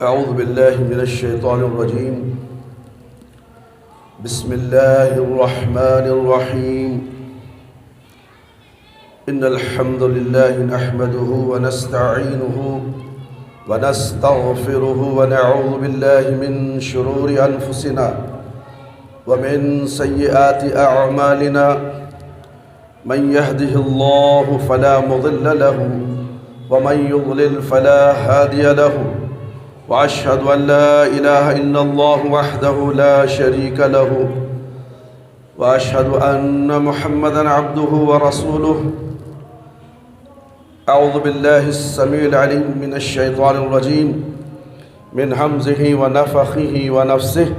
أعوذ بالله من الشيطان الرجيم. بسم الله الرحمن الرحيم. إن الحمد لله نحمده ونستعينه ونستغفره ونعوذ بالله من شرور أنفسنا ومن سيئات أعمالنا. من يهده الله فلا مضل له ومن يضلل فلا هادي له. وأشهد أن لا إله إلا الله وحده لا شريك له وأشهد أن محمدًا عبده ورسوله. أعوذ بالله السميع العليم من الشيطان الرجيم من همزه ونفخه ونفسه.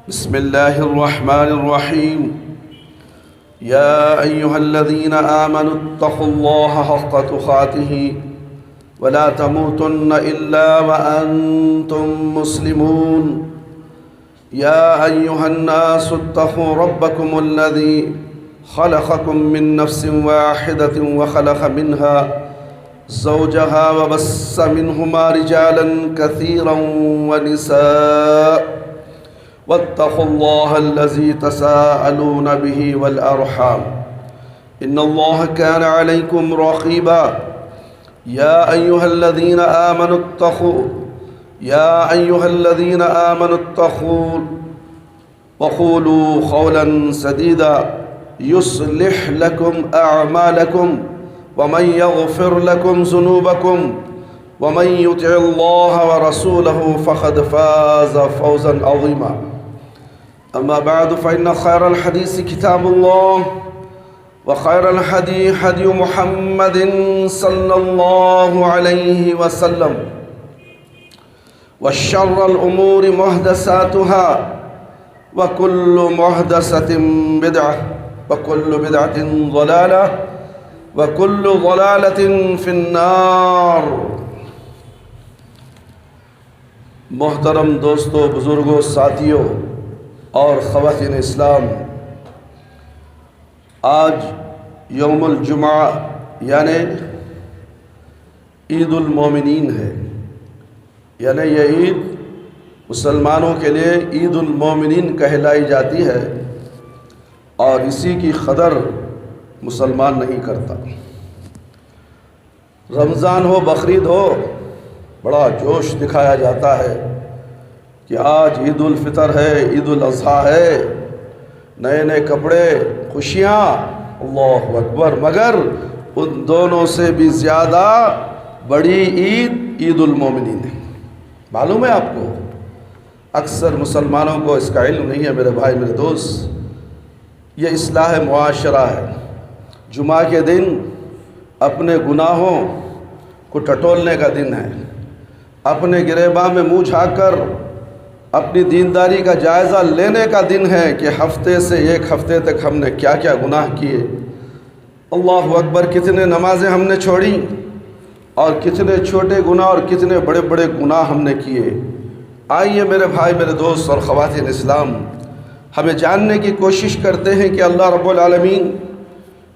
بسم الله الرحمن الرحيم. يا أيها الذين آمنوا اتقوا الله حق تقاته ولا تموتن إلا وأنتم مسلمون. يا أيها الناس اتقوا ربكم الذي خلقكم من نفس واحدة وخلق منها زوجها وبث منهما رجالا كثيرا ونساء. واتقوا الله الذي تساءلون به والأرحام إن الله كان عليكم رقيبا. يا أيها الذين آمنوا اتقوا وقولوا قولا سديدا يصلح لكم أعمالكم ومن يغفر لكم ذنوبكم ومن يطع الله ورسوله فقد فاز فوزا عظيما. أما بعد فإن خير الحديث كتاب الله وخير الهدي هدي محمد صلى الله عليه وسلم وشر الأمور محدثاتها وكل محدثة بدعة وكل بدعة ضلالة وكل ضلالة في النار. محترم دوستو، بزرگوں، ساتھیوں اور خواتین اسلام، آج یوم الجمعہ یعنی عید المومنین ہے. یعنی یہ عید مسلمانوں کے لیے عید المومنین کہلائی جاتی ہے اور اسی کی قدر مسلمان نہیں کرتا. رمضان ہو، بقرعید ہو، بڑا جوش دکھایا جاتا ہے کہ آج عید الفطر ہے، عید الاضحیٰ ہے، نئے نئے کپڑے، خوشیاں، اللہ اکبر. مگر ان دونوں سے بھی زیادہ بڑی عید عید المومنین ہے. معلوم ہے آپ کو؟ اکثر مسلمانوں کو اس کا علم نہیں ہے میرے بھائی، میرے دوست. یہ اصلاح معاشرہ ہے. جمعہ کے دن اپنے گناہوں کو ٹٹولنے کا دن ہے. اپنے گریباں میں منہ جھانک کر اپنی دینداری کا جائزہ لینے کا دن ہے کہ ہفتے سے ایک ہفتے تک ہم نے کیا کیا گناہ کیے. اللہ اکبر. کتنے نمازیں ہم نے چھوڑی اور کتنے چھوٹے گناہ اور کتنے بڑے بڑے گناہ ہم نے کیے. آئیے میرے بھائی، میرے دوست اور خواتین اسلام، ہمیں جاننے کی کوشش کرتے ہیں کہ اللہ رب العالمین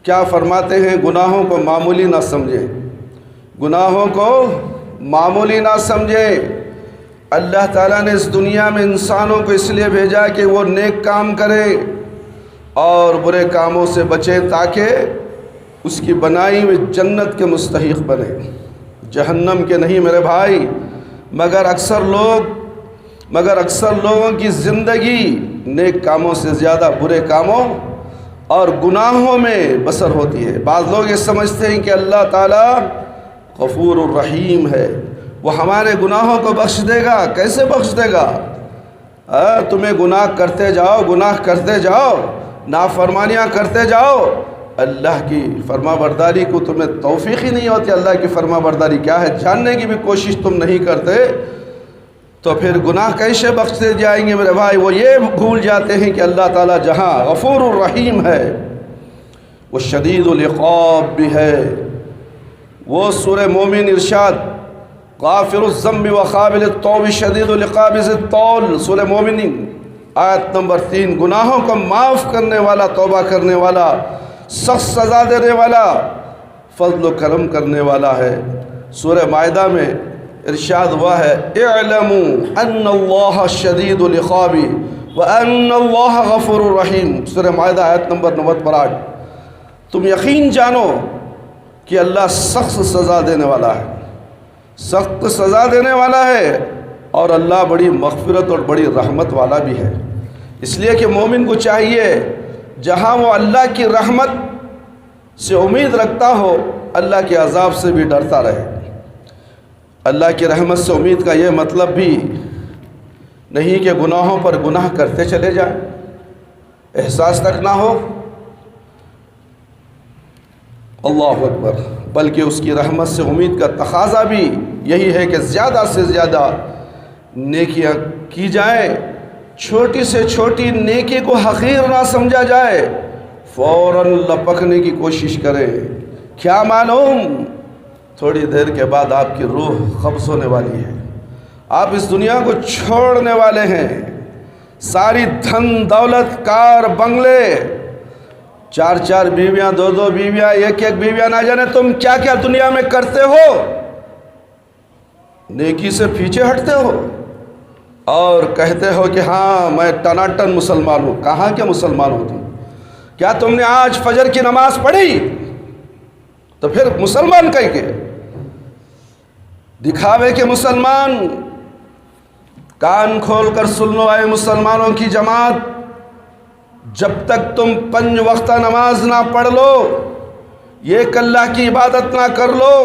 کیا فرماتے ہیں. گناہوں کو معمولی نہ سمجھیں، گناہوں کو معمولی نہ سمجھیں. اللہ تعالیٰ نے اس دنیا میں انسانوں کو اس لیے بھیجا کہ وہ نیک کام کرے اور برے کاموں سے بچے تاکہ اس کی بنائی ہوئی جنت کے مستحق بنے، جہنم کے نہیں میرے بھائی. مگر اکثر لوگوں کی زندگی نیک کاموں سے زیادہ برے کاموں اور گناہوں میں بسر ہوتی ہے. بعض لوگ یہ سمجھتے ہیں کہ اللہ تعالیٰ غفور الرحیم ہے، وہ ہمارے گناہوں کو بخش دے گا. کیسے بخش دے گا؟ تمہیں گناہ کرتے جاؤ، نافرمانیاں کرتے جاؤ، اللہ کی فرما برداری کو تمہیں توفیق ہی نہیں ہوتی. اللہ کی فرما برداری کیا ہے جاننے کی بھی کوشش تم نہیں کرتے، تو پھر گناہ کیسے بخشتے جائیں گے میرے بھائی؟ وہ یہ بھول جاتے ہیں کہ اللہ تعالیٰ جہاں غفور الرحیم ہے، وہ شدید العقاب بھی ہے. وہ سورہ مومن ارشاد غافر الذنب وقابل التوب شدید العقاب ذی الطول، سورہ مومنین آیت نمبر 3. گناہوں کو معاف کرنے والا، توبہ کرنے والا، سخت سزا دینے والا، فضل و کرم کرنے والا ہے. سورہ مائدہ میں ارشاد ہوا ہے اعلموا ان اللہ شدید العقاب وان اللہ غفور الرحیم، سورہ مائدہ آیت نمبر 98 تم یقین جانو کہ اللہ سخت سزا دینے والا ہے، سخت سزا دینے والا ہے، اور اللہ بڑی مغفرت اور بڑی رحمت والا بھی ہے۔ اس لیے کہ مومن کو چاہیے جہاں وہ اللہ کی رحمت سے امید رکھتا ہو، اللہ کے عذاب سے بھی ڈرتا رہے۔ اللہ کی رحمت سے امید کا یہ مطلب بھی نہیں کہ گناہوں پر گناہ کرتے چلے جائیں، احساس تک نہ ہو، اللہ اکبر، بلکہ اس کی رحمت سے امید کا تقاضا بھی یہی ہے کہ زیادہ سے زیادہ نیکیاں کی جائیں، چھوٹی سے چھوٹی نیکی کو حقیر نہ سمجھا جائے، فوراً لپکنے کی کوشش کریں۔ کیا معلوم تھوڑی دیر کے بعد آپ کی روح قبض ہونے والی ہے، آپ اس دنیا کو چھوڑنے والے ہیں۔ ساری دھن دولت، کار بنگلے، 4 بیویاں، 2 بیویاں، 1 بیویاں، نہ جانے تم کیا کیا دنیا میں کرتے ہو، نیکی سے پیچھے ہٹتے ہو اور کہتے ہو کہ ہاں میں ٹناٹن مسلمان ہوں۔ کہاں کے مسلمان ہو تم؟ کیا تم نے آج فجر کی نماز پڑھی؟ تو پھر مسلمان کہیں کے دکھاوے کے مسلمان۔ کان کھول کر سن لو اے مسلمانوں کی جماعت، جب تک تم 5 وقتہ نماز نہ پڑھ لو، یہ اللہ کی عبادت نہ کر لو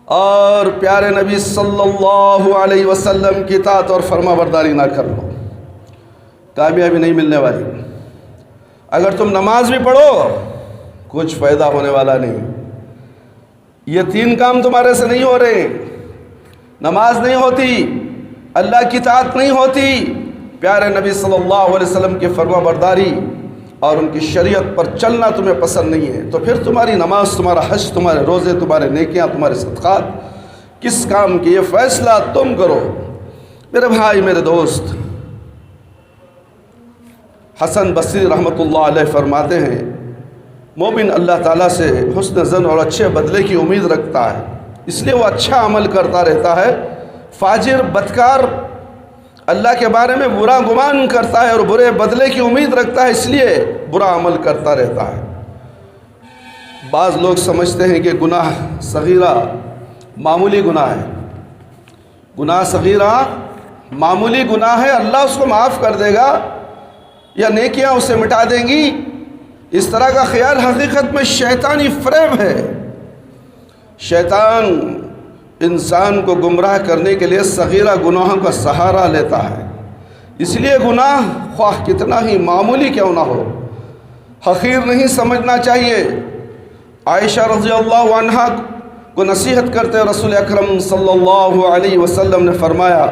اور پیارے نبی صلی اللہ علیہ وسلم کی اطاعت اور فرما برداری نہ کر لو، کامیابی نہیں ملنے والی۔ اگر تم نماز بھی پڑھو کچھ فائدہ ہونے والا نہیں۔ یہ 3 کام تمہارے سے نہیں ہو رہے، نماز نہیں ہوتی، اللہ کی اطاعت نہیں ہوتی، پیارے نبی صلی اللہ علیہ وسلم کی فرما برداری اور ان کی شریعت پر چلنا تمہیں پسند نہیں ہے، تو پھر تمہاری نماز، تمہارا حج، تمہارے روزے، تمہارے نیکیاں، تمہارے صدقات کس کام کی؟ یہ فیصلہ تم کرو۔ میرے بھائی، میرے دوست، حسن بصری رحمۃ اللہ علیہ فرماتے ہیں مومن اللہ تعالیٰ سے حسن ظن اور اچھے بدلے کی امید رکھتا ہے، اس لیے وہ اچھا عمل کرتا رہتا ہے۔ فاجر، بدکار اللہ کے بارے میں برا گمان کرتا ہے اور برے بدلے کی امید رکھتا ہے، اس لیے برا عمل کرتا رہتا ہے۔ بعض لوگ سمجھتے ہیں کہ گناہ صغیرہ معمولی گناہ ہے، گناہ صغیرہ معمولی گناہ ہے، اللہ اس کو معاف کر دے گا یا نیکیاں اسے مٹا دیں گی۔ اس طرح کا خیال حقیقت میں شیطانی فریب ہے۔ شیطان انسان کو گمراہ کرنے کے لیے صغیرہ گناہوں کا سہارا لیتا ہے، اس لیے گناہ خواہ کتنا ہی معمولی کیوں نہ ہو حقیر نہیں سمجھنا چاہیے۔ عائشہ رضی اللہ عنہا کو نصیحت کرتے رسول اکرم صلی اللہ علیہ وسلم نے فرمایا،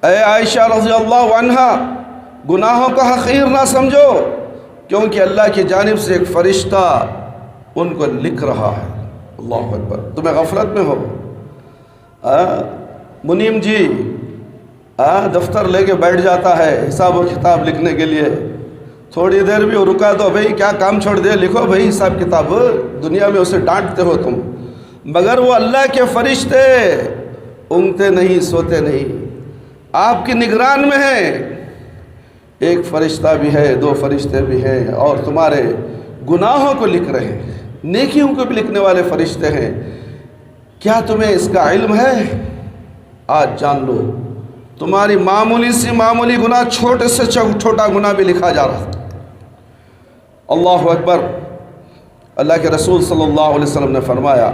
اے عائشہ رضی اللہ عنہا، گناہوں کا حقیر نہ سمجھو، کیونکہ اللہ کی جانب سے ایک فرشتہ ان کو لکھ رہا ہے۔ اللہ اکبر، تمہیں غفلت میں ہو؟ منیم جی دفتر لے کے بیٹھ جاتا ہے حساب و کتاب لکھنے کے لیے، تھوڑی دیر بھی رکا تو بھئی کیا کام چھوڑ دے، لکھو بھئی حساب کتاب۔ دنیا میں اسے ڈانٹتے ہو تم، مگر وہ اللہ کے فرشتے اونگتے نہیں، سوتے نہیں، آپ کی نگران میں ہیں۔ ایک فرشتہ بھی ہے، 2 فرشتے بھی ہیں، اور تمہارے گناہوں کو لکھ رہے ہیں، نیکیوں کو بھی لکھنے والے فرشتے ہیں۔ کیا تمہیں اس کا علم ہے؟ آج جان لو، تمہاری معمولی سی معمولی گناہ، چھوٹے سے چھوٹا گناہ بھی لکھا جا رہا ہے۔ اللہ اکبر۔ اللہ کے رسول صلی اللہ علیہ وسلم نے فرمایا،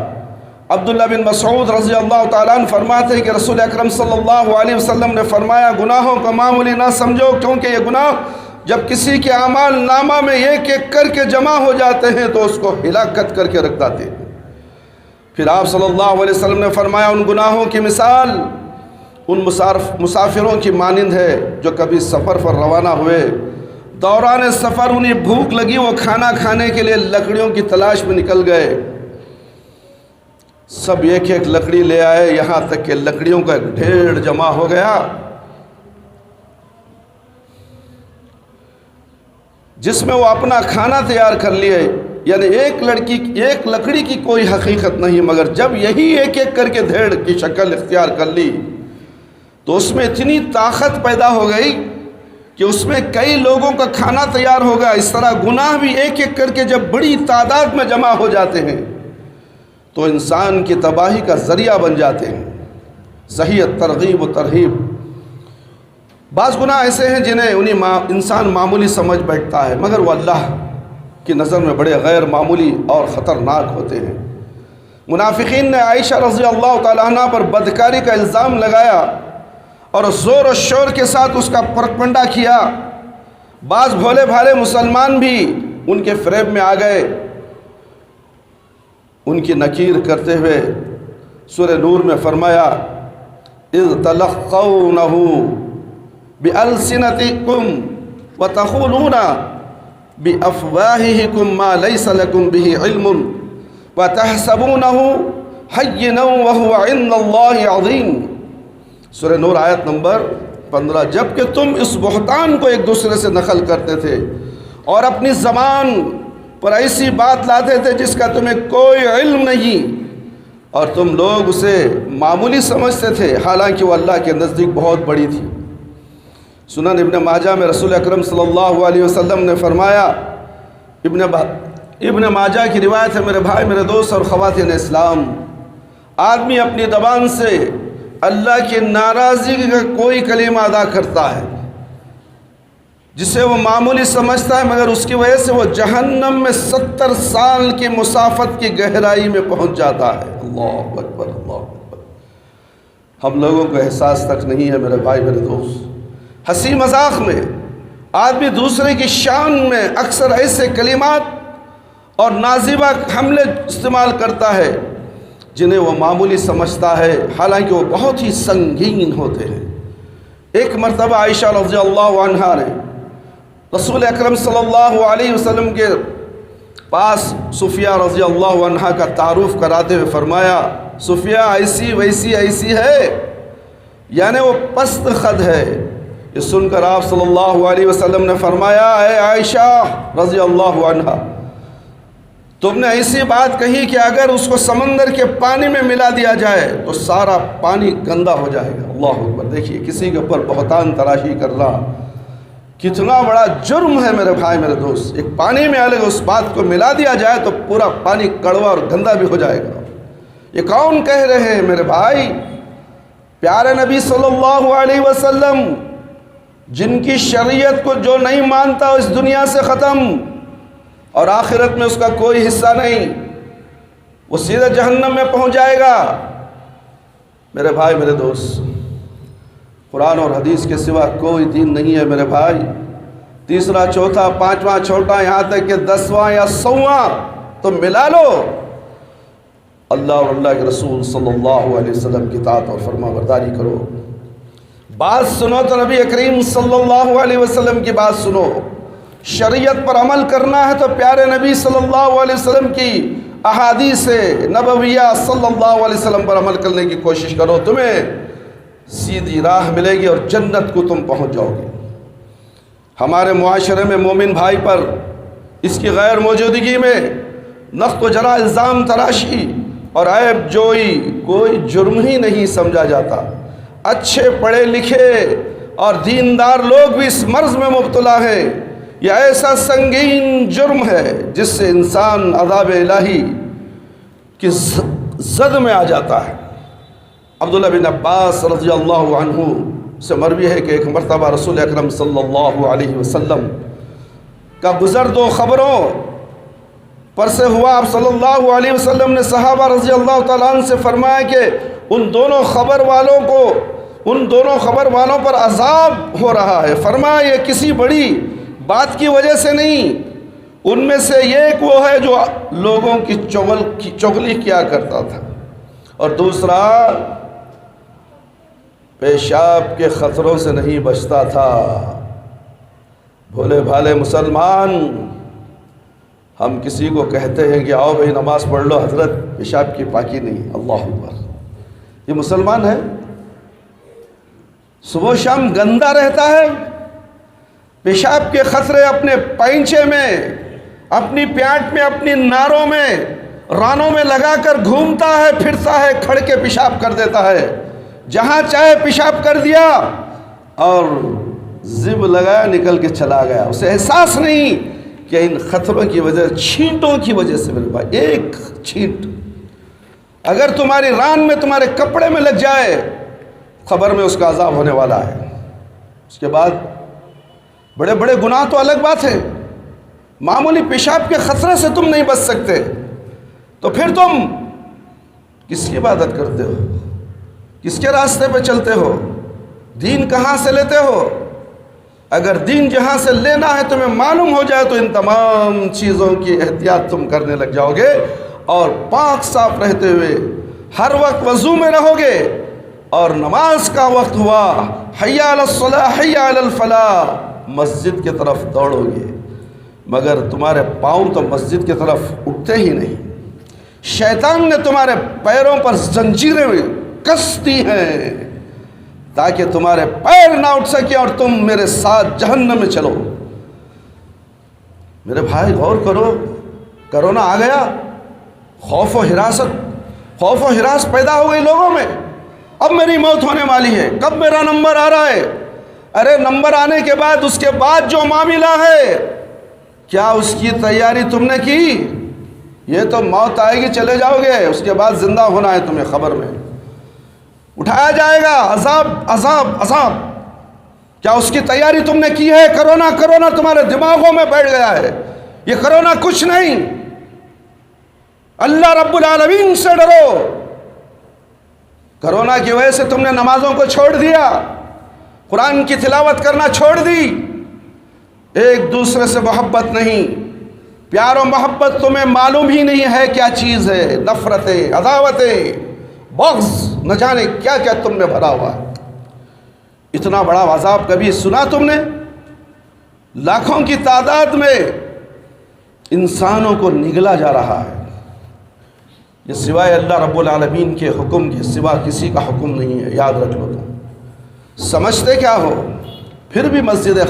عبداللہ بن مسعود رضی اللہ تعالیٰ عنہ فرماتے ہیں کہ رسول اکرم صلی اللہ علیہ وسلم نے فرمایا، گناہوں کو معمولی نہ سمجھو، کیونکہ یہ گناہ جب کسی کے اعمال نامہ میں ایک ایک کر کے جمع ہو جاتے ہیں تو اس کو ہلاکت کر کے رکھ دیتے ہیں۔ پھر آپ صلی اللہ علیہ وسلم نے فرمایا، ان گناہوں کی مثال ان مسافروں کی مانند ہے جو کبھی سفر پر روانہ ہوئے، دوران سفر انہیں بھوک لگی، وہ کھانا کھانے کے لیے لکڑیوں کی تلاش میں نکل گئے، سب ایک ایک لکڑی لے آئے، یہاں تک کہ لکڑیوں کا ایک ڈھیر جمع ہو گیا، جس میں وہ اپنا کھانا تیار کر لیے۔ یعنی ایک لکڑی کی کوئی حقیقت نہیں، مگر جب یہی ایک ایک کر کے دھیڑ کی شکل اختیار کر لی تو اس میں اتنی طاقت پیدا ہو گئی کہ اس میں کئی لوگوں کا کھانا تیار ہوگا۔ اس طرح گناہ بھی ایک ایک کر کے جب بڑی تعداد میں جمع ہو جاتے ہیں تو انسان کی تباہی کا ذریعہ بن جاتے ہیں۔ صحیح ترغیب و ترہیب۔ بعض گناہ ایسے ہیں جنہیں انسان معمولی سمجھ بیٹھتا ہے، مگر وہ اللہ کی نظر میں بڑے غیر معمولی اور خطرناک ہوتے ہیں۔ منافقین نے عائشہ رضی اللہ تعالیٰ عنہ پر بدکاری کا الزام لگایا اور زور و شور کے ساتھ اس کا پرپنڈا کیا۔ بعض بھولے بھالے مسلمان بھی ان کے فریب میں آ گئے، ان کی نکیر کرتے ہوئے سورہ نور میں فرمایا اذ تلقونہ بألسنتکم وتقولون بأفواہکم ما لیس لکم بہ علم وتحسبونہ حینا وہو عند اللہ عظیم۔ سورہ نور آیت نمبر 15۔ جبکہ تم اس بہتان کو ایک دوسرے سے نقل کرتے تھے اور اپنی زبان پر ایسی بات لاتے تھے جس کا تمہیں کوئی علم نہیں، اور تم لوگ اسے معمولی سمجھتے تھے، حالانکہ وہ اللہ کے نزدیک بہت بڑی تھی۔ سنن ابن ماجہ میں رسول اکرم صلی اللہ علیہ وسلم نے فرمایا، ابن ماجہ کی روایت ہے، میرے بھائی، میرے دوست اور خواتین اسلام، آدمی اپنی زبان سے اللہ کی ناراضگی کا کوئی کلمہ ادا کرتا ہے جسے وہ معمولی سمجھتا ہے، مگر اس کی وجہ سے وہ جہنم میں 70 سال کی مسافت کی گہرائی میں پہنچ جاتا ہے۔ اللہ اکبر، اللہ اکبر۔ ہم لوگوں کو احساس تک نہیں ہے میرے بھائی، میرے دوست۔ ہنسی مذاق میں آدمی دوسرے کی شان میں اکثر ایسے کلمات اور نازیبہ حملے استعمال کرتا ہے جنہیں وہ معمولی سمجھتا ہے، حالانکہ وہ بہت ہی سنگین ہوتے ہیں۔ ایک مرتبہ عائشہ رضی اللہ عنہا نے رسول اکرم صلی اللہ علیہ وسلم کے پاس صفیہ رضی اللہ عنہا کا تعارف کراتے ہوئے فرمایا، صفیہ ایسی ویسی ایسی ہے، یعنی وہ پست خد ہے۔ یہ سن کر آپ صلی اللہ علیہ وسلم نے فرمایا، اے عائشہ رضی اللہ عنہا، تم نے ایسی بات کہی کہ اگر اس کو سمندر کے پانی میں ملا دیا جائے تو سارا پانی گندا ہو جائے گا۔ اللہ اکبر۔ دیکھیے کسی کے اوپر بہتان تراشی کرنا کتنا بڑا جرم ہے میرے بھائی، میرے دوست۔ ایک پانی میں الگ اس بات کو ملا دیا جائے تو پورا پانی کڑوا اور گندا بھی ہو جائے گا۔ یہ کون کہہ رہے ہیں میرے بھائی؟ پیارے نبی صلی اللہ علیہ وسلم، جن کی شریعت کو جو نہیں مانتا اس دنیا سے ختم اور آخرت میں اس کا کوئی حصہ نہیں، وہ سیدھے جہنم میں پہنچ جائے گا۔ میرے بھائی، میرے دوست، قرآن اور حدیث کے سوا کوئی دین نہیں ہے میرے بھائی۔ تیسرا، چوتھا، پانچواں، چھوٹا، یہاں تک کہ 10واں یا 100واں تو ملا لو، اللہ اور اللہ کے رسول صلی اللہ علیہ وسلم کی اطاعت اور فرما برداری کرو۔ بات سنو تو نبی کریم صلی اللہ علیہ وسلم کی بات سنو۔ شریعت پر عمل کرنا ہے تو پیارے نبی صلی اللہ علیہ وسلم کی احادیث نبویہ صلی اللہ علیہ وسلم پر عمل کرنے کی کوشش کرو، تمہیں سیدھی راہ ملے گی اور جنت کو تم پہنچ جاؤ گے۔ ہمارے معاشرے میں مومن بھائی پر اس کی غیر موجودگی میں نقد و جرح، الزام تراشی اور عیب جوئی کوئی جرم ہی نہیں سمجھا جاتا۔ اچھے پڑھے لکھے اور دیندار لوگ بھی اس مرض میں مبتلا ہیں۔ یہ ایسا سنگین جرم ہے جس سے انسان عذاب الہی کی زد میں آ جاتا ہے۔ عبداللہ بن عباس رضی اللہ عنہ سے مروی ہے کہ ایک مرتبہ رسول اکرم صلی اللہ علیہ وسلم کا گزر دو خبروں پر سے ہوا۔ آپ صلی اللہ علیہ وسلم نے صحابہ رضی اللہ تعالیٰ عنہ سے فرمایا کہ ان دونوں خبر والوں پر عذاب ہو رہا ہے۔ فرمایا یہ کسی بڑی بات کی وجہ سے نہیں، ان میں سے ایک وہ ہے جو لوگوں کی چغلی کیا کرتا تھا، اور دوسرا پیشاب کے خطروں سے نہیں بچتا تھا۔ بھولے بھالے مسلمان، ہم کسی کو کہتے ہیں کہ آؤ بھائی نماز پڑھ لو، حضرت پیشاب کی پاکی نہیں۔ اللہ اکبر۔ یہ مسلمان ہے؟ صبح و شام گندا رہتا ہے، پیشاب کے خطرے اپنے پائنچے میں اپنی پیاٹ میں اپنی ناروں میں رانوں میں لگا کر گھومتا ہے پھرتا ہے، کھڑ کے پیشاب کر دیتا ہے، جہاں چاہے پیشاب کر دیا اور زب لگایا نکل کے چلا گیا، اسے احساس نہیں کہ ان خطروں کی وجہ، چھینٹوں کی وجہ سے میرے بھائی، ایک چھینٹ اگر تمہاری ران میں تمہارے کپڑے میں لگ جائے، خبر میں اس کا عذاب ہونے والا ہے۔ اس کے بعد بڑے بڑے گناہ تو الگ بات ہے، معمولی پیشاب کے خطرے سے تم نہیں بچ سکتے تو پھر تم کس کی عبادت کرتے ہو؟ کس کے راستے پہ چلتے ہو؟ دین کہاں سے لیتے ہو؟ اگر دین جہاں سے لینا ہے تمہیں معلوم ہو جائے تو ان تمام چیزوں کی احتیاط تم کرنے لگ جاؤ گے، اور پاک صاف رہتے ہوئے ہر وقت وضو میں رہو گے، اور نماز کا وقت ہوا، حی علی الصلاۃ حی علی الفلاح، مسجد کی طرف دوڑو گے، مگر تمہارے پاؤں تو مسجد کی طرف اٹھتے ہی نہیں۔ شیطان نے تمہارے پیروں پر زنجیریں کس دی ہیں تاکہ تمہارے پیر نہ اٹھ سکے اور تم میرے ساتھ جہنم میں چلو۔ میرے بھائی غور کرو، کرونا آ گیا، خوف و ہراس پیدا ہو گئی لوگوں میں، اب میری موت ہونے والی ہے، کب میرا نمبر آ رہا ہے؟ ارے نمبر آنے کے بعد، اس کے بعد جو معاملہ ہے، کیا اس کی تیاری تم نے کی؟ یہ تو موت آئے گی چلے جاؤ گے، اس کے بعد زندہ ہونا ہے تمہیں، خبر میں اٹھایا جائے گا، عذاب عذاب عذاب۔ کیا اس کی تیاری تم نے کی ہے؟ کرونا تمہارے دماغوں میں بیٹھ گیا ہے، یہ کرونا کچھ نہیں۔ اللہ رب العالمین سے ڈرو۔ کرونا کی وجہ سے تم نے نمازوں کو چھوڑ دیا، قرآن کی تلاوت کرنا چھوڑ دی، ایک دوسرے سے محبت نہیں، پیار و محبت تمہیں معلوم ہی نہیں ہے کیا چیز ہے، نفرتیں، عداوتیں، بغض، نہ جانے کیا کیا تم نے بھرا ہوا ہے۔ اتنا بڑا عذاب کبھی سنا تم نے؟ لاکھوں کی تعداد میں انسانوں کو نگلا جا رہا ہے، یہ سوائے اللہ رب العالمین کے حکم کے سوا کسی کا حکم نہیں ہے، یاد رکھ لو۔ تم سمجھتے کیا ہو؟ پھر بھی مسجدیں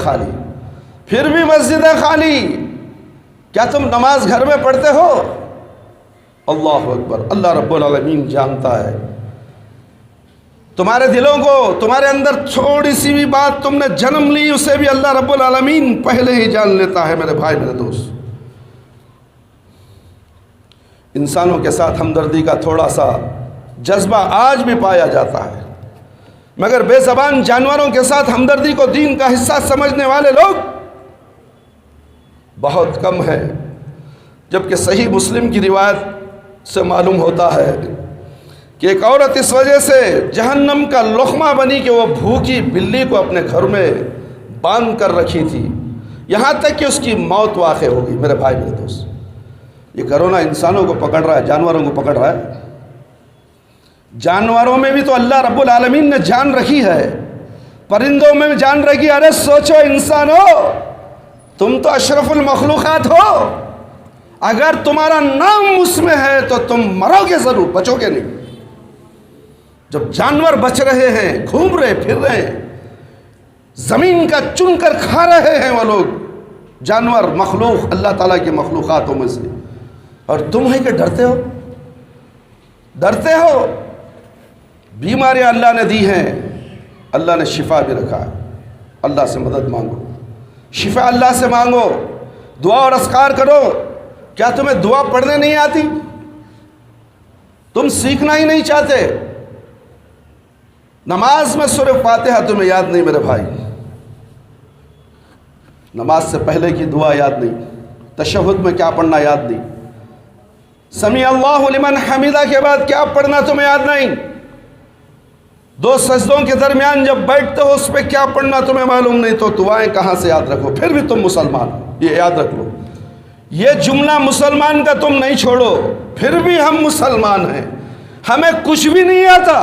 خالی، کیا تم نماز گھر میں پڑھتے ہو؟ اللہ اکبر، اللہ رب العالمین جانتا ہے تمہارے دلوں کو، تمہارے اندر تھوڑی سی بھی بات تم نے جنم لی، اسے بھی اللہ رب العالمین پہلے ہی جان لیتا ہے۔ میرے بھائی، میرے دوست، انسانوں کے ساتھ ہمدردی کا تھوڑا سا جذبہ آج بھی پایا جاتا ہے، مگر بے زبان جانوروں کے ساتھ ہمدردی کو دین کا حصہ سمجھنے والے لوگ بہت کم ہیں۔ جبکہ صحیح مسلم کی روایت سے معلوم ہوتا ہے کہ ایک عورت اس وجہ سے جہنم کا لقمہ بنی کہ وہ بھوکی بلی کو اپنے گھر میں باندھ کر رکھی تھی، یہاں تک کہ اس کی موت واقع ہو گئی۔ میرے بھائی، میرے دوست، یہ کرونا انسانوں کو پکڑ رہا ہے، جانوروں کو پکڑ رہا ہے۔ جانوروں میں بھی تو اللہ رب العالمین نے جان رکھی ہے، پرندوں میں بھی جان رکھی۔ ارے سوچو انسانو، تم تو اشرف المخلوقات ہو، اگر تمہارا نام اس میں ہے تو تم مرو گے ضرور، بچو گے نہیں۔ جب جانور بچ رہے ہیں، گھوم رہے پھر رہے ہیں، زمین کا چن کر کھا رہے ہیں وہ لوگ، جانور مخلوق اللہ تعالیٰ کی مخلوقاتوں میں سے، اور تم ہے کہ ڈرتے ہو۔ بیماریاں اللہ نے دی ہیں، اللہ نے شفا بھی رکھا ہے، اللہ سے مدد مانگو، شفا اللہ سے مانگو، دعا اور اذکار کرو۔ کیا تمہیں دعا پڑھنے نہیں آتی؟ تم سیکھنا ہی نہیں چاہتے؟ نماز میں سورہ فاتحہ تمہیں یاد نہیں میرے بھائی، نماز سے پہلے کی دعا یاد نہیں، تشہد میں کیا پڑھنا یاد نہیں، سمیع اللہ لمن حمیدہ کے بعد کیا پڑھنا تمہیں یاد نہیں، دو سجدوں کے درمیان جب بیٹھتے ہو اس پہ کیا پڑھنا تمہیں معلوم نہیں، تو دعائیں کہاں سے یاد رکھو؟ پھر بھی تم مسلمان ہو، یہ یاد رکھ لو۔ یہ جملہ مسلمان کا تم نہیں چھوڑو، پھر بھی ہم مسلمان ہیں، ہمیں کچھ بھی نہیں آتا،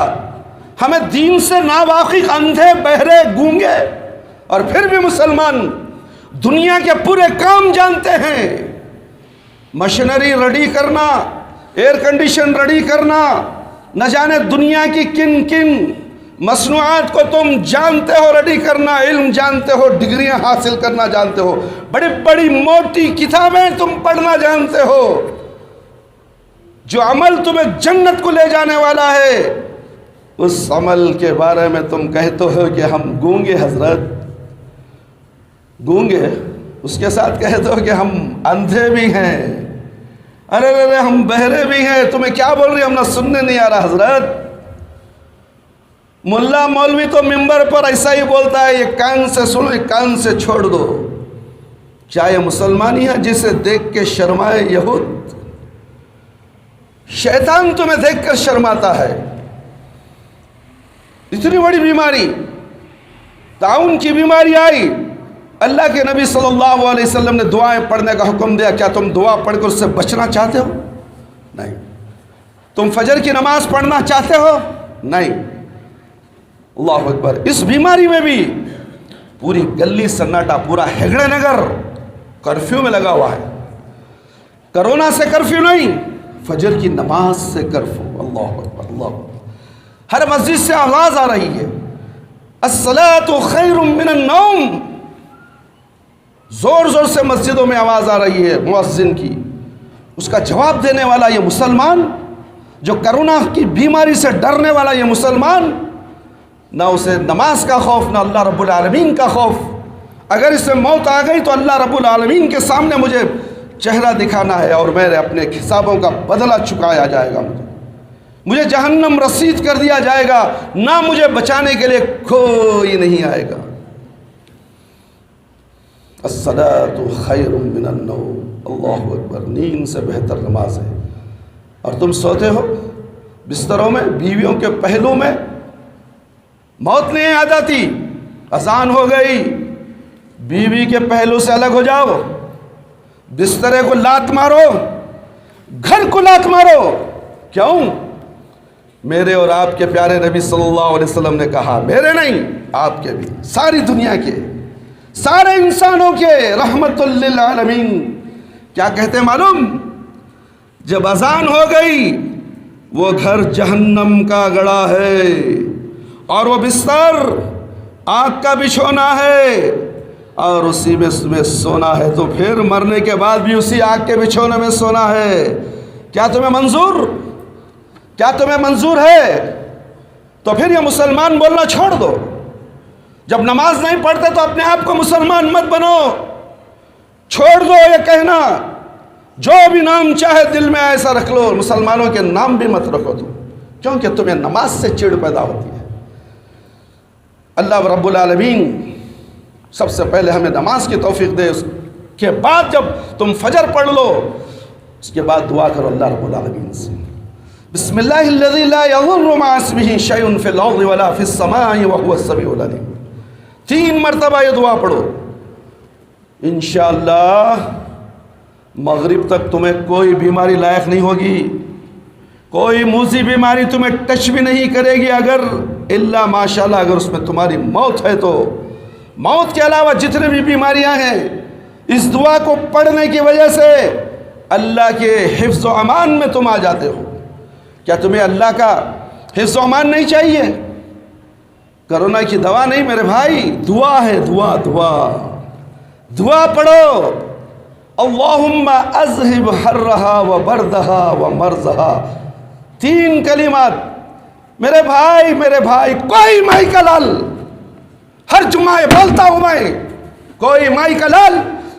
ہمیں دین سے ناواقف، اندھے بہرے گونگے، اور پھر بھی مسلمان دنیا کے پورے کام جانتے ہیں۔ مشینری ریڈی کرنا، ایئر کنڈیشن ریڈی کرنا، نہ جانے دنیا کی کن کن مصنوعات کو تم جانتے ہو ریڈی کرنا، علم جانتے ہو، ڈگریاں حاصل کرنا جانتے ہو، بڑی بڑی موٹی کتابیں تم پڑھنا جانتے ہو، جو عمل تمہیں جنت کو لے جانے والا ہے، اس عمل کے بارے میں تم کہتے ہو کہ ہم گونگے حضرت، گونگے، اس کے ساتھ کہتے ہو کہ ہم اندھے بھی ہیں، ارے ہم بہرے بھی ہیں، تمہیں کیا بول رہی ہم نہ سننے نہیں آ رہا حضرت۔ ملا مولوی تو ممبر پر ایسا ہی بولتا ہے، یہ کان سے سنو، یہ کان سے چھوڑ دو۔ کیا یہ مسلمانی ہے جسے دیکھ کے شرمائے یہود؟ شیطان تمہیں دیکھ کر شرماتا ہے۔ اتنی بڑی بیماری، طاعون کی بیماری آئی، اللہ کے نبی صلی اللہ علیہ وسلم نے دعائیں پڑھنے کا حکم دیا۔ کیا تم دعا پڑھ کر اس سے بچنا چاہتے ہو؟ نہیں۔ تم فجر کی نماز پڑھنا چاہتے ہو؟ نہیں۔ اللہ اکبر۔ اس بیماری میں بھی پوری گلی سناٹا، پورا ہگڑے نگر کرفیو میں لگا ہوا ہے۔ کرونا سے کرفیو نہیں، فجر کی نماز سے کرفیو۔ اللہ اکبر، اللہ اکبر۔ ہر مسجد سے آواز آ رہی ہے، الصلاۃ خیر من النوم۔ زور زور سے مسجدوں میں آواز آ رہی ہے مؤذن کی۔ اس کا جواب دینے والا یہ مسلمان، جو کرونا کی بیماری سے ڈرنے والا یہ مسلمان، نہ اسے نماز کا خوف، نہ اللہ رب العالمین کا خوف۔ اگر اس میں موت آ گئی تو اللہ رب العالمین کے سامنے مجھے چہرہ دکھانا ہے اور میرے اپنے حسابوں کا بدلہ چکایا جائے گا، مجھے جہنم رسید کر دیا جائے گا، نہ مجھے بچانے کے لیے کوئی نہیں آئے گا۔ الصلاۃ خیر من النوم۔ اللہ اکبر۔ نیند سے بہتر نماز ہے۔ اور تم سوتے ہو بستروں میں، بیویوں کے پہلو میں، موت نہیں آ جاتی، اذان ہو گئی، بیوی کے پہلو سے الگ ہو جاؤ، بسترے کو لات مارو، گھر کو لات مارو۔ کیوں؟ میرے اور آپ کے پیارے نبی صلی اللہ علیہ وسلم نے کہا، میرے نہیں، آپ کے بھی، ساری دنیا کے، سارے انسانوں کے، رحمت للعالمین۔ کیا کہتے ہیں معلوم؟ جب اذان ہو گئی، وہ گھر جہنم کا گڑا ہے، اور وہ بستر آگ کا بچھونا ہے، اور اسی میں سونا ہے، تو پھر مرنے کے بعد بھی اسی آگ کے بچھونے میں سونا ہے۔ کیا تمہیں منظور؟ کیا تمہیں منظور ہے؟ تو پھر یہ مسلمان بولنا چھوڑ دو۔ جب نماز نہیں پڑھتے تو اپنے آپ کو مسلمان مت بنو، چھوڑ دو یہ کہنا، جو بھی نام چاہے دل میں ایسا رکھ لو، مسلمانوں کے نام بھی مت رکھو تم، کیونکہ تمہیں نماز سے چڑ پیدا ہوتی ہے۔ اللہ رب العالمین سب سے پہلے ہمیں نماز کی توفیق دے، اس کے بعد جب تم فجر پڑھ لو، اس کے بعد دعا کرو اللہ رب العالمین سے، بسم اللہ الذی لا یضر مع اسمہ شیء فی الارض ولا فی السماء وهو السمیع العلیم۔ 3 مرتبہ یہ دعا پڑھو، انشاءاللہ مغرب تک تمہیں کوئی بیماری لائق نہیں ہوگی، کوئی موذی بیماری تمہیں ٹچ بھی نہیں کرے گی، اگر الا ماشاءاللہ اگر اس میں تمہاری موت ہے تو۔ موت کے علاوہ جتنے بھی بیماریاں ہیں، اس دعا کو پڑھنے کی وجہ سے اللہ کے حفظ و امان میں تم آ جاتے ہو۔ کیا تمہیں اللہ کا حفظ و امان نہیں چاہیے؟ کرونا کی دوا نہیں میرے بھائی، دعا ہے، دعا دعا دعا پڑھو۔ اللہم اذہب حرہا و بردہا و مرضہا، 3 کلمات میرے بھائی، کوئی مائی کا لال، ہر جمعہ بولتا ہوں میں، کوئی مائی کا لال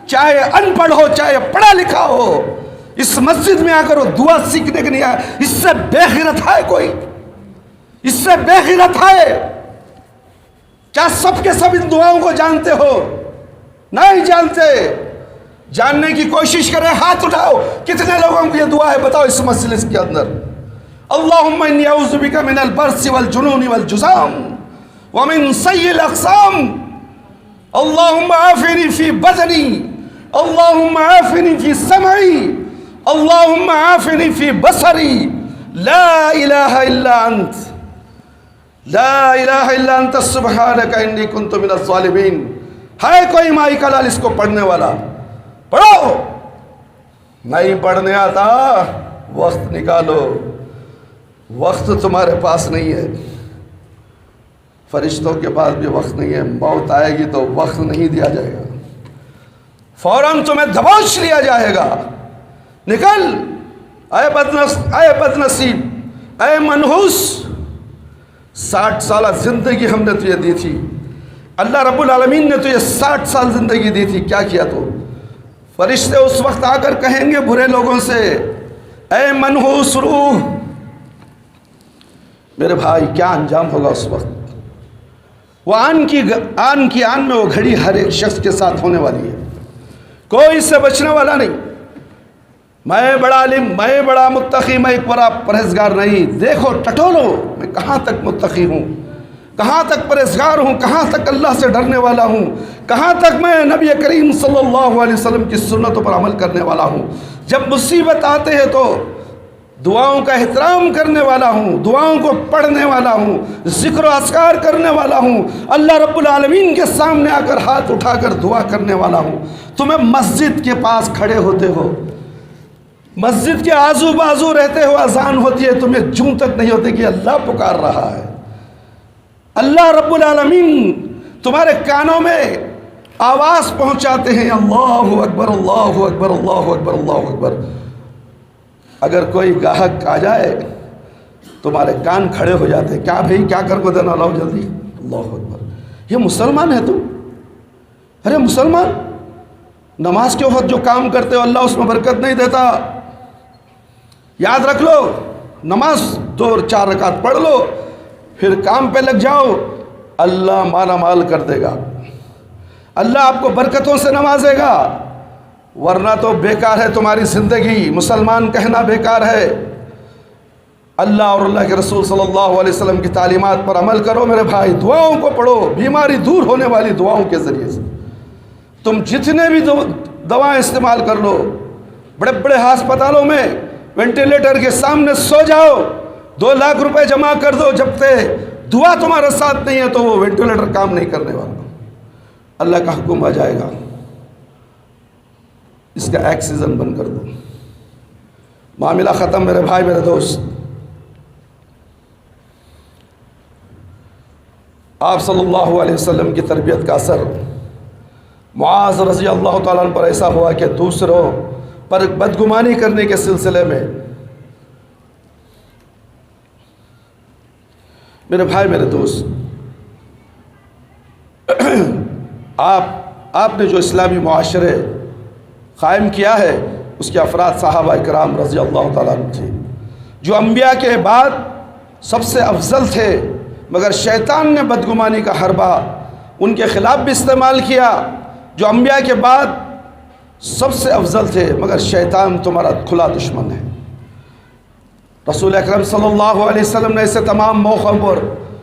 چاہے ان پڑھ ہو چاہے پڑھا لکھا ہو، اس مسجد میں آ کر وہ دعا سیکھنے کے نہیں آیا۔ اس سے بے غیرت ہے کوئی؟ اس سے بے غیرت ہے؟ کیا سب کے سب ان دعاؤں کو جانتے ہو؟ نہیں جانتے۔ جاننے کی کوشش کریں، ہاتھ اٹھاؤ، کتنے لوگوں کو یہ دعا ہے بتاؤ اس مجلس کے اندر؟ اللہم انی اعوذ بک من البرص والجنون والجذام ومن سیء الاقسام، اللہم عافنی فی بدنی، اللہم عافنی فی سمعی، اللہم عافنی فی بصری، لا الہ الا انت، لا الہ الا انت سبحانک انی کنت من الظالمین۔ ہے کوئی مائی کا لال اس کو پڑھنے والا؟ پڑھو۔ نہیں پڑھنے آتا، وقت نکالو، وقت تمہارے پاس نہیں ہے۔ فرشتوں کے پاس بھی وقت نہیں ہے، موت آئے گی تو وقت نہیں دیا جائے گا، فوراً تمہیں دبوچ لیا جائے گا، نکل اے بد نصیب، اے منحوس، 60 سالہ زندگی ہم نے تجھے دی تھی، اللہ رب العالمین نے تجھے 60 سال زندگی دی تھی، کیا کیا تو؟ فرشتے اس وقت آ کر کہیں گے برے لوگوں سے، اے منحوس روح، میرے بھائی کیا انجام ہوگا اس وقت؟ وہ آن کی آن میں وہ گھڑی ہر ایک شخص کے ساتھ ہونے والی ہے، کوئی اس سے بچنے والا نہیں۔ میں بڑا عالم، میں بڑا متقی، میں ایک بڑا پرہیزگار نہیں، دیکھو ٹٹولو میں کہاں تک متقی ہوں، کہاں تک پرہیزگار ہوں، کہاں تک اللہ سے ڈرنے والا ہوں، کہاں تک میں نبی کریم صلی اللہ علیہ وسلم کی سنتوں پر عمل کرنے والا ہوں۔ جب مصیبت آتے ہیں تو دعاؤں کا احترام کرنے والا ہوں، دعاؤں کو پڑھنے والا ہوں، ذکر و اذکار کرنے والا ہوں، اللہ رب العالمین کے سامنے آ کر ہاتھ اٹھا کر دعا کرنے والا ہوں۔ تمہیں مسجد کے پاس کھڑے ہوتے ہو، مسجد کے آزو بازو رہتے ہو، اذان ہوتی ہے، تمہیں جوں تک نہیں ہوتے کہ اللہ پکار رہا ہے، اللہ رب العالمین تمہارے کانوں میں آواز پہنچاتے ہیں، اللہ اکبر اللہ اکبر اللہ اکبر اللہ اکبر۔ اگر کوئی گاہک آ جائے تمہارے کان کھڑے ہو جاتے ہیں، کیا بھائی کیا کر کو دینا، لاؤ جلدی، اللہ اکبر۔ یہ مسلمان ہے تم؟ ارے مسلمان، نماز کے وقت جو کام کرتے ہو اللہ اس میں برکت نہیں دیتا، یاد رکھ لو، نماز 2-4 رکعت پڑھ لو، پھر کام پہ لگ جاؤ، اللہ مالا مال کر دے گا، اللہ آپ کو برکتوں سے نوازے گا، ورنہ تو بیکار ہے تمہاری زندگی، مسلمان کہنا بیکار ہے۔ اللہ اور اللہ کے رسول صلی اللہ علیہ وسلم کی تعلیمات پر عمل کرو میرے بھائی، دعاؤں کو پڑھو، بیماری دور ہونے والی دعاؤں کے ذریعے سے۔ تم جتنے بھی دوائیں استعمال کر لو، بڑے بڑے ہسپتالوں میں وینٹیلیٹر کے سامنے سو جاؤ، 2 لاکھ روپے جمع کر دو، جب تک دعا تمہارے ساتھ نہیں ہے تو وہ وینٹیلیٹر کام نہیں کرنے والا، اللہ کا حکم آ جائے گا، اس کا آکسیجن بند کر دو، معاملہ ختم میرے بھائی میرے دوست۔ آپ صلی اللہ علیہ وسلم کی تربیت کا اثر معاذ رضی اللہ تعالیٰ عنہ پر ایسا ہوا کہ دوسروں پر بدگمانی کرنے کے سلسلے میں، میرے بھائی میرے دوست، آپ نے جو اسلامی معاشرے قائم کیا ہے اس کے افراد صحابہ اکرام رضی اللہ تعالیٰ عنہ تھے، جو انبیاء کے بعد سب سے افضل تھے، مگر شیطان نے بدگمانی کا حربہ ان کے خلاف بھی استعمال کیا۔ جو انبیاء کے بعد سب سے افضل تھے مگر شیطان تمہارا کھلا دشمن ہے۔ رسول اکرم صلی اللہ علیہ وسلم نے اسے تمام موقعوں پر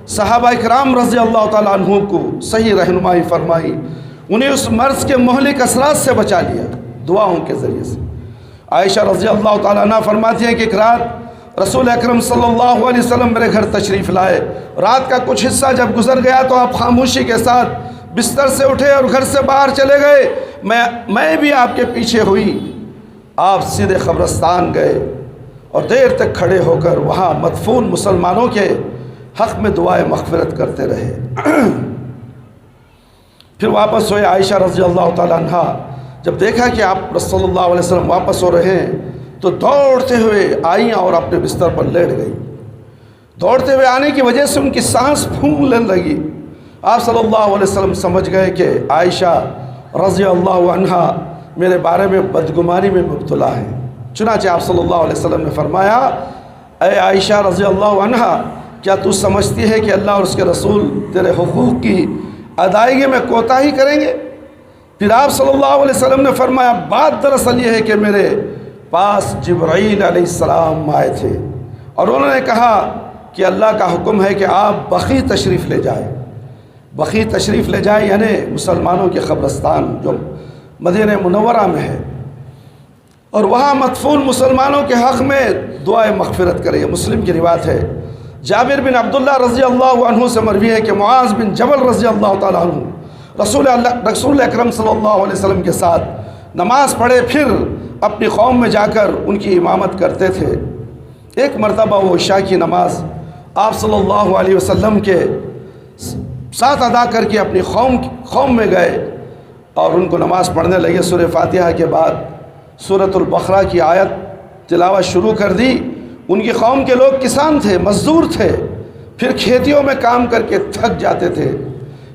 صحابہ اکرام رضی اللہ تعالیٰ عنہ کو صحیح رہنمائی فرمائی، انہیں اس مرض کے مہلک اثرات سے بچا لیا دعاؤں کے ذریعے سے۔ عائشہ رضی اللہ تعالیٰ عنہ فرماتی ہیں کہ ایک رات رسول اکرم صلی اللہ علیہ وسلم میرے گھر تشریف لائے، رات کا کچھ حصہ جب گزر گیا تو آپ خاموشی کے ساتھ بستر سے اٹھے اور گھر سے باہر چلے گئے، میں بھی آپ کے پیچھے ہوئی، آپ سیدھے قبرستان گئے اور دیر تک کھڑے ہو کر وہاں مدفون مسلمانوں کے حق میں دعائیں مغفرت کرتے رہے۔ پھر واپس ہوئے۔ عائشہ رضی اللہ تعالیٰ عنہ جب دیکھا کہ آپ صلی اللہ علیہ وسلم واپس ہو رہے ہیں تو دوڑتے ہوئے آئیں اور اپنے بستر پر لیٹ گئی۔ دوڑتے ہوئے آنے کی وجہ سے ان کی سانس پھولنے لگی۔ آپ صلی اللہ علیہ وسلم سمجھ گئے کہ عائشہ رضی اللہ عنہ میرے بارے میں بدگمانی میں مبتلا ہے، چنانچہ آپ صلی اللہ علیہ وسلم نے فرمایا، اے عائشہ رضی اللہ عنہ، کیا تو سمجھتی ہے کہ اللہ اور اس کے رسول تیرے حقوق کی ادائیگی میں کوتاہی کریں گے؟ پھر آپ صلی اللہ علیہ وسلم نے فرمایا، بات دراصل یہ ہے کہ میرے پاس جبرائیل علیہ السلام آئے تھے اور انہوں نے کہا کہ اللہ کا حکم ہے کہ آپ بقیع تشریف لے جائیں۔ بقیع تشریف لے جائیں یعنی مسلمانوں کے قبرستان جو مدینہ منورہ میں ہے، اور وہاں مدفون مسلمانوں کے حق میں دعائیں مغفرت کریں۔ مسلم کی روایت ہے، جابر بن عبداللہ رضی اللہ عنہ سے مروی ہے کہ معاذ بن جبل رضی اللہ تعالیٰ عنہ رسول اکرم صلی اللہ علیہ وسلم کے ساتھ نماز پڑھے، پھر اپنی قوم میں جا کر ان کی امامت کرتے تھے۔ ایک مرتبہ وہ عشاء کی نماز آپ صلی اللہ علیہ وسلم کے ساتھ ادا کر کے اپنی قوم میں گئے اور ان کو نماز پڑھنے لگے۔ سورہ فاتحہ کے بعد سورۃ البقرہ کی آیت تلاوت شروع کر دی۔ ان کی قوم کے لوگ کسان تھے، مزدور تھے، پھر کھیتیوں میں کام کر کے تھک جاتے تھے۔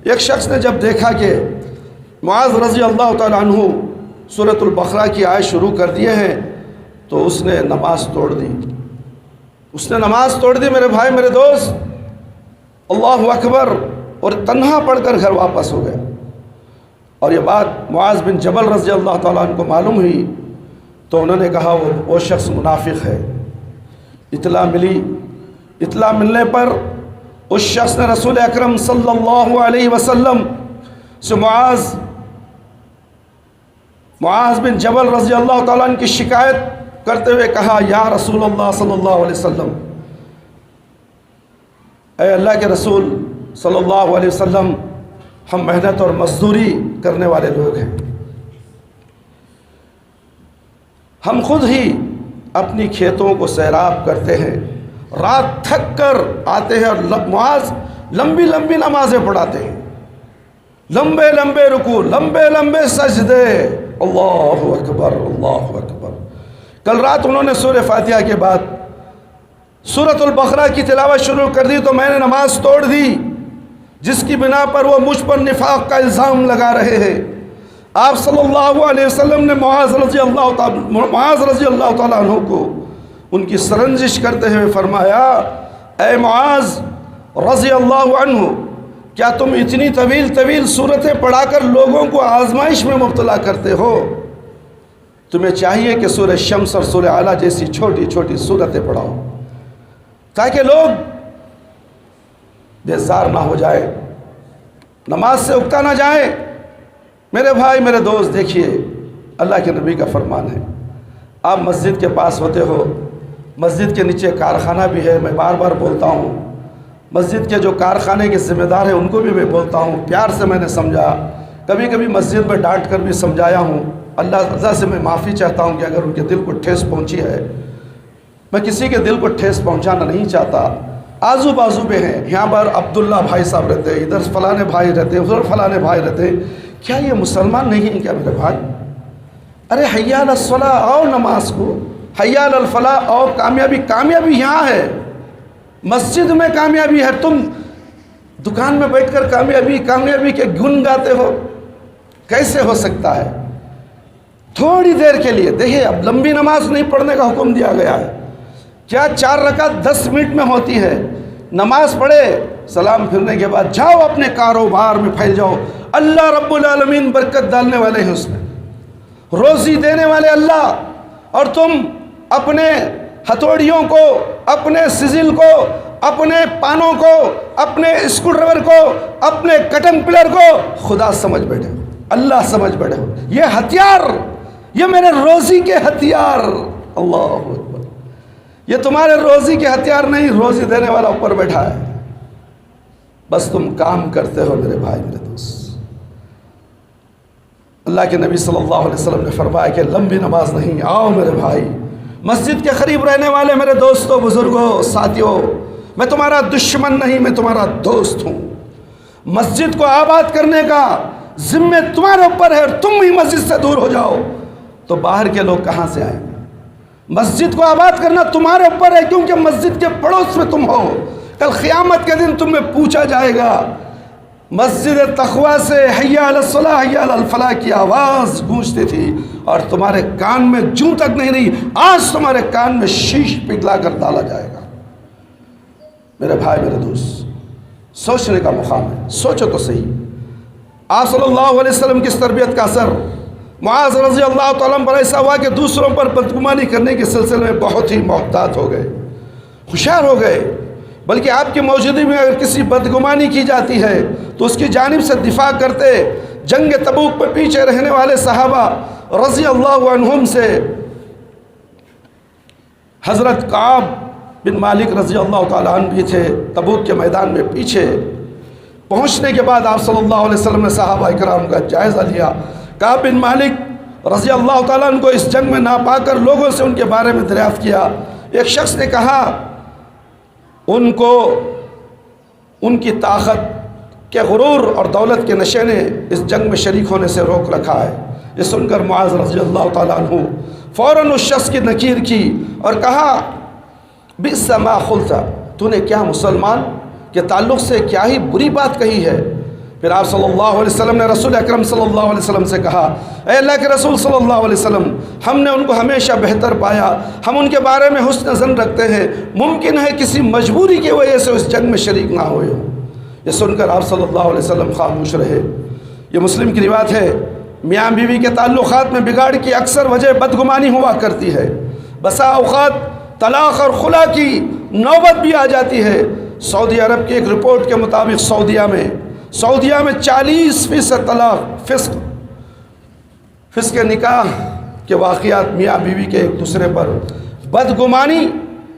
ایک شخص نے جب دیکھا کہ معاذ رضی اللہ تعالیٰ عنہ سورۃ البقرہ کی آیت شروع کر دیے ہیں تو اس نے نماز توڑ دی۔ میرے بھائی میرے دوست، اللہ اکبر، اور تنہا پڑھ کر گھر واپس ہو گئے۔ اور یہ بات معاذ بن جبل رضی اللہ تعالیٰ عنہ کو معلوم ہوئی تو انہوں نے کہا وہ شخص منافق ہے۔ اطلاع ملنے پر اس شخص نے رسول اکرم صلی اللہ علیہ وسلم سے معاذ بن جبل رضی اللہ تعالیٰ عنہ کی شکایت کرتے ہوئے کہا، یا رسول اللہ صلی اللہ علیہ وسلم، اے اللہ کے رسول صلی اللہ علیہ وسلم، ہم محنت اور مزدوری کرنے والے لوگ ہیں، ہم خود ہی اپنی کھیتوں کو سیراب کرتے ہیں، رات تھک کر آتے ہیں اور معاذ لمبی لمبی نمازیں پڑھاتے ہیں، لمبے لمبے رکوع، لمبے لمبے سجدے، اللہ اکبر اللہ اکبر۔ کل رات انہوں نے سورہ فاتحہ کے بعد سورۃ البقرہ کی تلاوت شروع کر دی تو میں نے نماز توڑ دی، جس کی بنا پر وہ مجھ پر نفاق کا الزام لگا رہے ہیں۔ آپ صلی اللہ علیہ وسلم نے معاذ رضی اللہ تعالیٰ عنہ کو ان کی سرنجش کرتے ہوئے فرمایا، اے معاذ رضی اللہ عنہ، کیا تم اتنی طویل سورتیں پڑھا کر لوگوں کو آزمائش میں مبتلا کرتے ہو؟ تمہیں چاہیے کہ سورہ شمس اور سورہ اعلیٰ جیسی چھوٹی چھوٹی سورتیں پڑھاؤ تاکہ لوگ بیزار نہ ہو جائے، نماز سے اکتا نہ جائیں۔ میرے بھائی میرے دوست، دیکھیے اللہ کے نبی کا فرمان ہے، آپ مسجد کے پاس ہوتے ہو، مسجد کے نیچے کارخانہ بھی ہے، میں بار بار بولتا ہوں، مسجد کے جو کارخانے کے ذمہ دار ہیں ان کو بھی میں بولتا ہوں، پیار سے میں نے سمجھا، کبھی کبھی مسجد میں ڈانٹ کر بھی سمجھایا ہوں، اللہ رضا سے میں معافی چاہتا ہوں کہ اگر ان کے دل کو ٹھیس پہنچی ہے۔ میں کسی کے دل کو ٹھیس پہنچانا نہیں چاہتا، آزو بازو میں ہیں، یہاں پر عبداللہ بھائی صاحب رہتے ہیں، ادھر فلانے بھائی رہتے ہیں، ادھر فلانے بھائی رہتے ہیں، کیا یہ مسلمان نہیں ہیں کیا میرے بھائی؟ ارے حی علی الصلاۃ، آؤ نماز کو، حی علی الفلاح، آؤ، کامیابی یہاں ہے، مسجد میں کامیابی ہے۔ تم دکان میں بیٹھ کر کامیابی کے گن گاتے ہو، کیسے ہو سکتا ہے؟ تھوڑی دیر کے لیے دیکھیں، اب لمبی نماز نہیں پڑھنے کا حکم دیا گیا ہے، کیا 4 رکعت 10 منٹ میں ہوتی ہے، نماز پڑھے، سلام پھرنے کے بعد جاؤ اپنے کاروبار میں پھیل جاؤ، اللہ رب العالمین برکت ڈالنے والے ہیں اس میں، روزی دینے والے اللہ، اور تم اپنے ہتھوڑیوں کو، اپنے سزل کو، اپنے پانوں کو، اپنے اسکرو ڈرائیور کو، اپنے کٹن پلر کو خدا سمجھ بیٹھے ہو، اللہ سمجھ بیٹھے ہو، یہ ہتھیار، یہ میرے روزی کے ہتھیار، اللہ اکبر، یہ تمہارے روزی کے ہتھیار نہیں، روزی دینے والا اوپر بیٹھا ہے، بس تم کام کرتے ہو میرے بھائی میرے دوست۔ اللہ کے نبی صلی اللہ علیہ وسلم نے فرمایا کہ لمبی نماز نہیں، آؤ میرے بھائی، مسجد کے قریب رہنے والے میرے دوستوں، بزرگوں، ساتھیوں، میں تمہارا دشمن نہیں، میں تمہارا دوست ہوں۔ مسجد کو آباد کرنے کا ذمہ تمہارے اوپر ہے، اور تم ہی مسجد سے دور ہو جاؤ تو باہر کے لوگ کہاں سے آئیں گے؟ مسجد کو آباد کرنا تمہارے اوپر ہے، کیونکہ مسجد کے پڑوس میں تم ہو۔ کل قیامت کے دن تم میں پوچھا جائے گا، مسجد تقویٰ سے حی علی الصلاۃ حی علی الفلاح کی آواز گونجتی تھی اور تمہارے کان میں جوں تک نہیں رہی، آج تمہارے کان میں شیش پگھلا کر ڈالا جائے گا۔ میرے بھائی میرے دوست، سوچنے کا مقام ہے، سوچو تو صحیح، آپ صلی اللہ علیہ وسلم کی اس تربیت کا اثر معاذ رضی اللہ تعالیٰ پر ایسا ہوا کہ دوسروں پر بدگمانی کرنے کے سلسلے میں بہت ہی محتاط ہو گئے، ہوشیار ہو گئے، بلکہ آپ کی موجودگی میں اگر کسی بدگمانی کی جاتی ہے تو اس کی جانب سے دفاع کرتے، جنگ تبوک پر پیچھے رہنے والے صحابہ رضی اللہ عنہم سے حضرت کعب بن مالک رضی اللہ تعالیٰ عنہ بھی تھے، تبوک کے میدان میں پیچھے پہنچنے کے بعد آپ صلی اللہ علیہ وسلم نے صحابہ اکرام کا جائزہ لیا۔ کعب بن مالک رضی اللہ تعالیٰ عنہ کو اس جنگ میں ناپا کر لوگوں سے ان کے بارے میں دریافت کیا۔ ایک شخص نے کہا ان کو ان کی طاقت کہ غرور اور دولت کے نشے نے اس جنگ میں شریک ہونے سے روک رکھا ہے۔ یہ سن کر معاذ رضی اللہ تعالیٰ عنہ فوراً اس شخص کی نکیر کی اور کہا بئس ما قلت، تو نے کیا مسلمان کے تعلق سے کیا ہی بری بات کہی ہے۔ پھر آپ صلی اللہ علیہ وسلم نے رسول اکرم صلی اللہ علیہ وسلم سے کہا اے اللہ کے رسول صلی اللہ علیہ وسلم، ہم نے ان کو ہمیشہ بہتر پایا، ہم ان کے بارے میں حسن ظن رکھتے ہیں، ممکن ہے کسی مجبوری کی وجہ سے اس جنگ میں شریک نہ ہوئے ہوں۔ یہ سن کر آپ صلی اللہ علیہ وسلم خاموش رہے۔ یہ مسلم کی روایت ہے، میاں بیوی کے تعلقات میں بگاڑ کی اکثر وجہ بدگمانی ہوا کرتی ہے، بسا اوقات طلاق اور خلا کی نوبت بھی آ جاتی ہے۔ سعودی عرب کی ایک رپورٹ کے مطابق سعودیہ میں 40% طلاق فسق نکاح کے واقعات میاں بیوی کے ایک دوسرے پر بدگمانی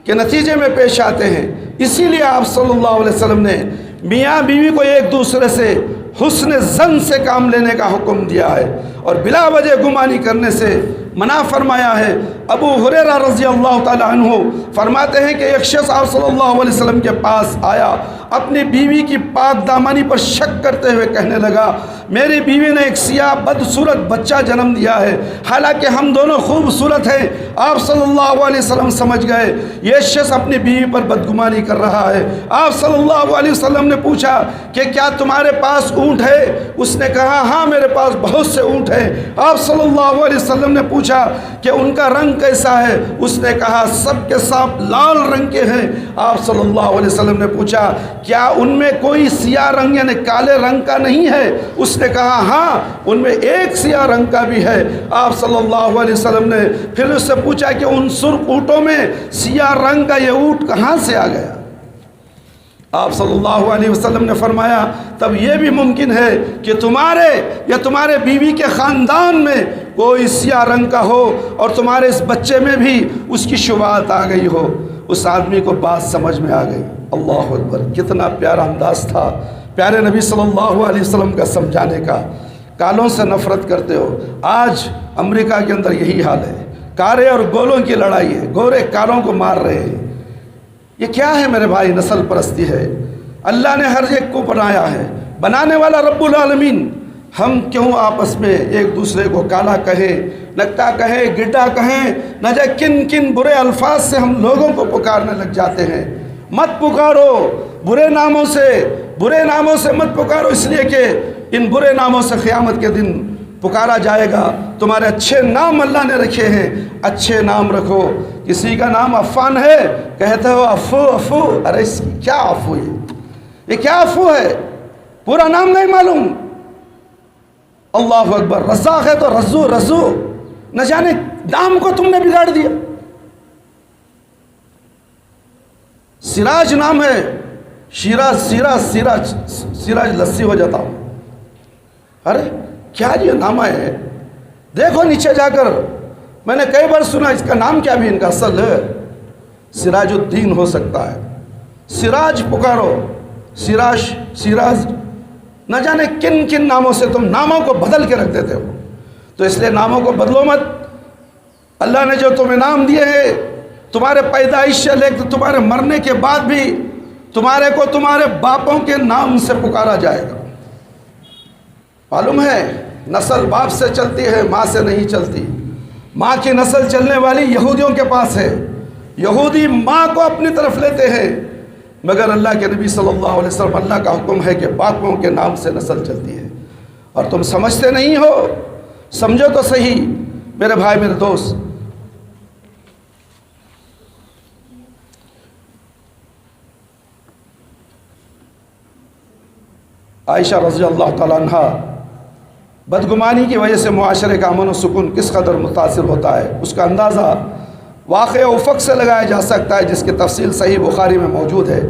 کے نتیجے میں پیش آتے ہیں۔ اسی لیے آپ صلی اللہ علیہ وسلم نے میاں بیوی کو ایک دوسرے سے حسن ظن سے کام لینے کا حکم دیا ہے اور بلا وجہ گمانی کرنے سے منع فرمایا ہے۔ ابو ہریرہ رضی اللہ تعالیٰ عنہ فرماتے ہیں کہ ایک شخص آپ صلی اللہ علیہ وسلم کے پاس آیا، اپنی بیوی کی پاک دامانی پر شک کرتے ہوئے کہنے لگا میری بیوی نے ایک سیاہ بدصورت بچہ جنم دیا ہے، حالانکہ ہم دونوں خوبصورت ہیں۔ آپ صلی اللہ علیہ وسلم سمجھ گئے یہ شخص اپنی بیوی پر بدگمانی کر رہا ہے۔ آپ صلی اللہ علیہ وسلم نے پوچھا کہ کیا تمہارے پاس اونٹ ہے؟ اس نے کہا ہاں میرے پاس بہت سے اونٹ ہیں۔ آپ صلی اللہ علیہ وسلم نے پوچھا کہ ان کا رنگ کیسا ہے؟ اس نے کہا سب کے سب لال رنگ کے ہیں۔ آپ صلی اللہ علیہ وسلم نے پوچھا کیا ان میں کوئی سیاہ رنگ یعنی کالے رنگ کا نہیں ہے؟ اس نے کہا ہاں ان میں ایک سیاہ رنگ کا بھی ہے۔ آپ صلی اللہ علیہ وسلم نے پھر اس سے پوچھا کہ ان سرخ اونٹوں میں سیاہ رنگ کا یہ اونٹ کہاں سے آ گیا؟ آپ صلی اللہ علیہ وسلم نے فرمایا تب یہ بھی ممکن ہے کہ تمہارے یا تمہارے بیوی کے خاندان میں کوئی سیاہ رنگ کا ہو اور تمہارے اس بچے میں بھی اس کی شبہات آ گئی ہو۔ اس آدمی کو بات سمجھ میں آ گئی۔ اللہ اکبر، کتنا پیارا انداز تھا پیارے نبی صلی اللہ علیہ وسلم کا سمجھانے کا۔ کالوں سے نفرت کرتے ہو، آج امریکہ کے اندر یہی حال ہے، کارے اور گولوں کی لڑائی ہے، گورے کالوں کو مار رہے ہیں۔ یہ کیا ہے میرے بھائی؟ نسل پرستی ہے۔ اللہ نے ہر ایک کو بنایا ہے، بنانے والا رب العالمین۔ ہم کیوں آپس میں ایک دوسرے کو کالا کہیں، نکتا کہیں، گڈا کہیں، نہ جائے کن کن برے الفاظ سے ہم لوگوں کو پکارنے لگ جاتے ہیں۔ مت پکارو برے ناموں سے مت پکارو، اس لیے کہ ان برے ناموں سے قیامت کے دن پکارا جائے گا۔ تمہارے اچھے نام اللہ نے رکھے ہیں، اچھے نام رکھو۔ کسی کا نام عفان ہے، کہتے ہو افو، ارے اس کی کیا افو ہے؟ یہ کیا افو ہے؟ پورا نام نہیں معلوم۔ اللہ اکبر، رزاق ہے تو رزو، نہ جانے نام کو تم نے بگاڑ دیا۔ سراج نام ہے، سراج لسی ہو جاتا ہوں۔ ارے کیا یہ نام ہے؟ دیکھو نیچے جا کر، میں نے کئی بار سنا اس کا نام کیا بھی ان کا اصل ہے، سراج الدین ہو سکتا ہے۔ سراج پکارو، سراج، نہ جانے کن کن ناموں سے تم ناموں کو بدل کے رکھ دیتے ہو۔ تو اس لیے ناموں کو بدلو مت۔ اللہ نے جو تمہیں نام دیے ہیں، تمہارے پیدائش سے لے کر تمہارے مرنے کے بعد بھی تمہارے کو تمہارے باپوں کے نام سے پکارا جائے گا۔ معلوم ہے نسل باپ سے چلتی ہے، ماں سے نہیں چلتی۔ ماں کی نسل چلنے والی یہودیوں کے پاس ہے، یہودی ماں کو اپنی طرف لیتے ہیں، مگر اللہ کے نبی صلی اللہ علیہ وسلم، اللہ کا حکم ہے کہ باپوں کے نام سے نسل چلتی ہے۔ اور تم سمجھتے نہیں ہو، سمجھو تو صحیح میرے بھائی میرے دوست۔ عائشہ رضی اللہ تعالیٰ عنہ، بدگمانی کی وجہ سے معاشرے کا امن و سکون کس قدر متاثر ہوتا ہے اس کا اندازہ واقعہ افق سے لگایا جا سکتا ہے، جس کی تفصیل صحیح بخاری میں موجود ہے۔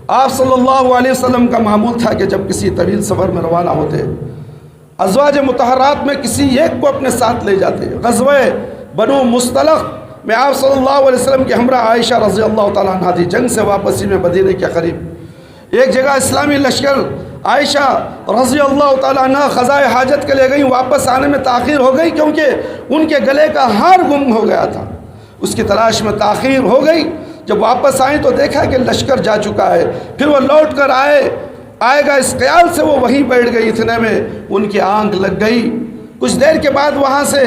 آپ صلی اللہ علیہ وسلم کا معمول تھا کہ جب کسی طویل سفر میں روانہ ہوتے، ازواج مطہرات میں کسی ایک کو اپنے ساتھ لے جاتے۔ غزوہ بنو مصطلق میں آپ صلی اللہ علیہ وسلم کی ہمراہ عائشہ رضی اللہ تعالیٰ عنہ تھی۔ جنگ سے واپسی میں مدینے کے قریب ایک جگہ اسلامی لشکر، عائشہ رضی اللہ تعالیٰ عنہ قضائے حاجت کے لے گئیں، واپس آنے میں تاخیر ہو گئی کیونکہ ان کے گلے کا ہار گم ہو گیا تھا۔ اس کی تلاش میں تاخیر ہو گئی۔ جب واپس آئیں تو دیکھا کہ لشکر جا چکا ہے۔ پھر وہ لوٹ کر آئے، آئے گا، اس خیال سے وہ وہیں بیٹھ گئی، اتنے میں ان کی آنکھ لگ گئی۔ کچھ دیر کے بعد وہاں سے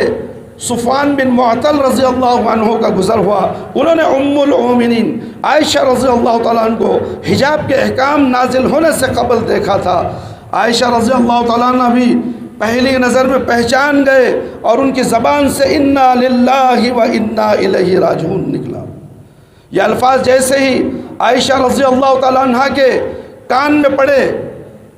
صفوان بن معطل رضی اللہ عنہ کا گزر ہوا۔ انہوں نے ام المؤمنین عائشہ رضی اللہ تعالیٰ عنہ کو حجاب کے احکام نازل ہونے سے قبل دیکھا تھا۔ عائشہ رضی اللہ تعالیٰ عنہ بھی پہلی نظر میں پہچان گئے اور ان کی زبان سے انا للہ و انا الیہ راجعون نکلا۔ یہ الفاظ جیسے ہی عائشہ رضی اللہ تعالیٰ عنہ کے کان میں پڑے،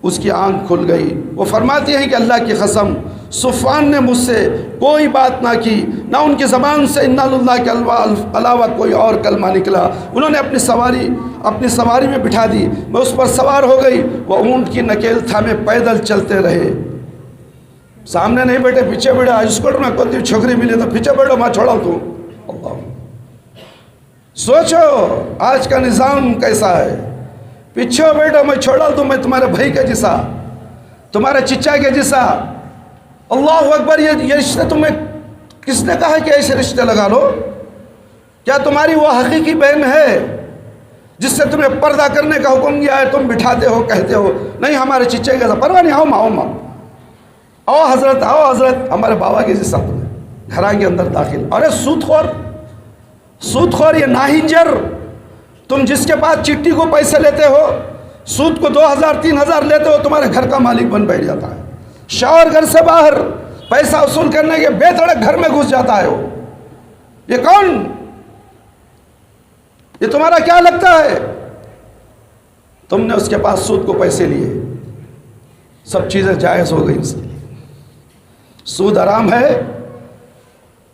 اس کی آنکھ کھل گئی۔ وہ فرماتی ہیں کہ اللہ کی قسم، صفوان نے مجھ سے کوئی بات نہ کی، نہ ان کی زبان سے انا للہ کے علاوہ کوئی اور کلمہ نکلا۔ انہوں نے اپنی سواری میں بٹھا دی، میں اس پر سوار ہو گئی، وہ اونٹ کی نکیل تھامے پیدل چلتے رہے۔ سامنے نہیں بیٹھے، پیچھے بیٹھے۔ آج اس کو میں کوئی چھوکری ملی تو پیچھے بیٹھو، میں چھوڑا تو اللہ۔ سوچو آج کا نظام کیسا ہے، پیچھے بیٹھو میں چھوڑا تو، میں تمہارے بھائی کے جیسا، تمہارے چچا کے جیسا۔ اللہ اکبر، یہ رشتے تمہیں کس نے کہا کہ ایسے رشتے لگا لو؟ کیا تمہاری وہ حقیقی بہن ہے جس سے تمہیں پردہ کرنے کا حکم دیا ہے، تم بٹھاتے ہو، کہتے ہو نہیں ہمارے چچے کے جیسا، پرواہ نہیں، آؤ ماں، آؤ حضرت، آؤ حضرت، ہمارے بابا کے جیسا تمہیں گھراں کے اندر داخل۔ ارے سود خور، یہ ناہنجر، تم جس کے پاس چٹی کو پیسے لیتے ہو، سود کو 2000-3000 لیتے ہو، تمہارے گھر کا مالک بن بیٹھ جاتا ہے۔ شوہر گھر سے باہر پیسہ وصول کرنے کے بے دھڑک گھر میں گھس جاتا ہے۔ وہ یہ کون؟ یہ تمہارا کیا لگتا ہے؟ تم نے اس کے پاس سود کو پیسے لیے، سب چیزیں جائز ہو گئی اس کے لیے۔ سود حرام ہے،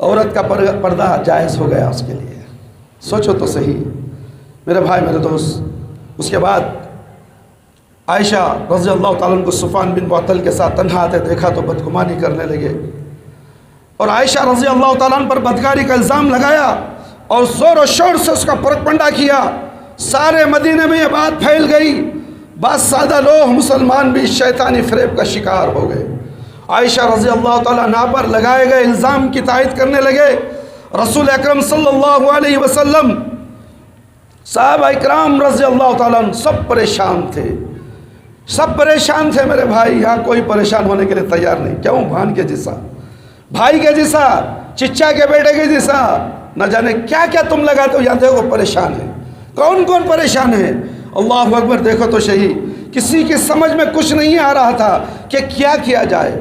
عورت کا پردہ جائز ہو گیا اس کے لیے۔ سوچو تو صحیح میرے بھائی، میرے دوست۔ اس کے بعد عائشہ رضی اللہ تعالیٰ عنہ کو صفوان بن معطل کے ساتھ تنہا آتے دیکھا تو بدگمانی کرنے لگے، اور عائشہ رضی اللہ تعالیٰ عنہ پر بدکاری کا الزام لگایا اور زور و شور سے اس کا پرکپنڈا کیا۔ سارے مدینے میں یہ بات پھیل گئی، بعض سادہ لوگ مسلمان بھی شیطانی فریب کا شکار ہو گئے۔ عائشہ رضی اللہ تعالیٰ عنہ پر لگائے گئے الزام کی تائید کرنے لگے۔ رسول اکرم صلی اللہ علیہ وسلم، صحابہ اکرام رضی اللہ تعالیٰ عنہ سب پریشان تھے، سب پریشان تھے میرے بھائی۔ یہاں کوئی پریشان ہونے کے لیے تیار نہیں۔ کیوں؟ بھان کے جیسا، بھائی کے جیسا، چچا کے بیٹے کے جیسا، نہ جانے کیا کیا تم لگاتے ہو۔ یہاں دیکھو پریشان ہے، کون کون پریشان ہے؟ اللہ اکبر، دیکھو تو صحیح، کسی کی سمجھ میں کچھ نہیں آ رہا تھا کہ کیا جائے۔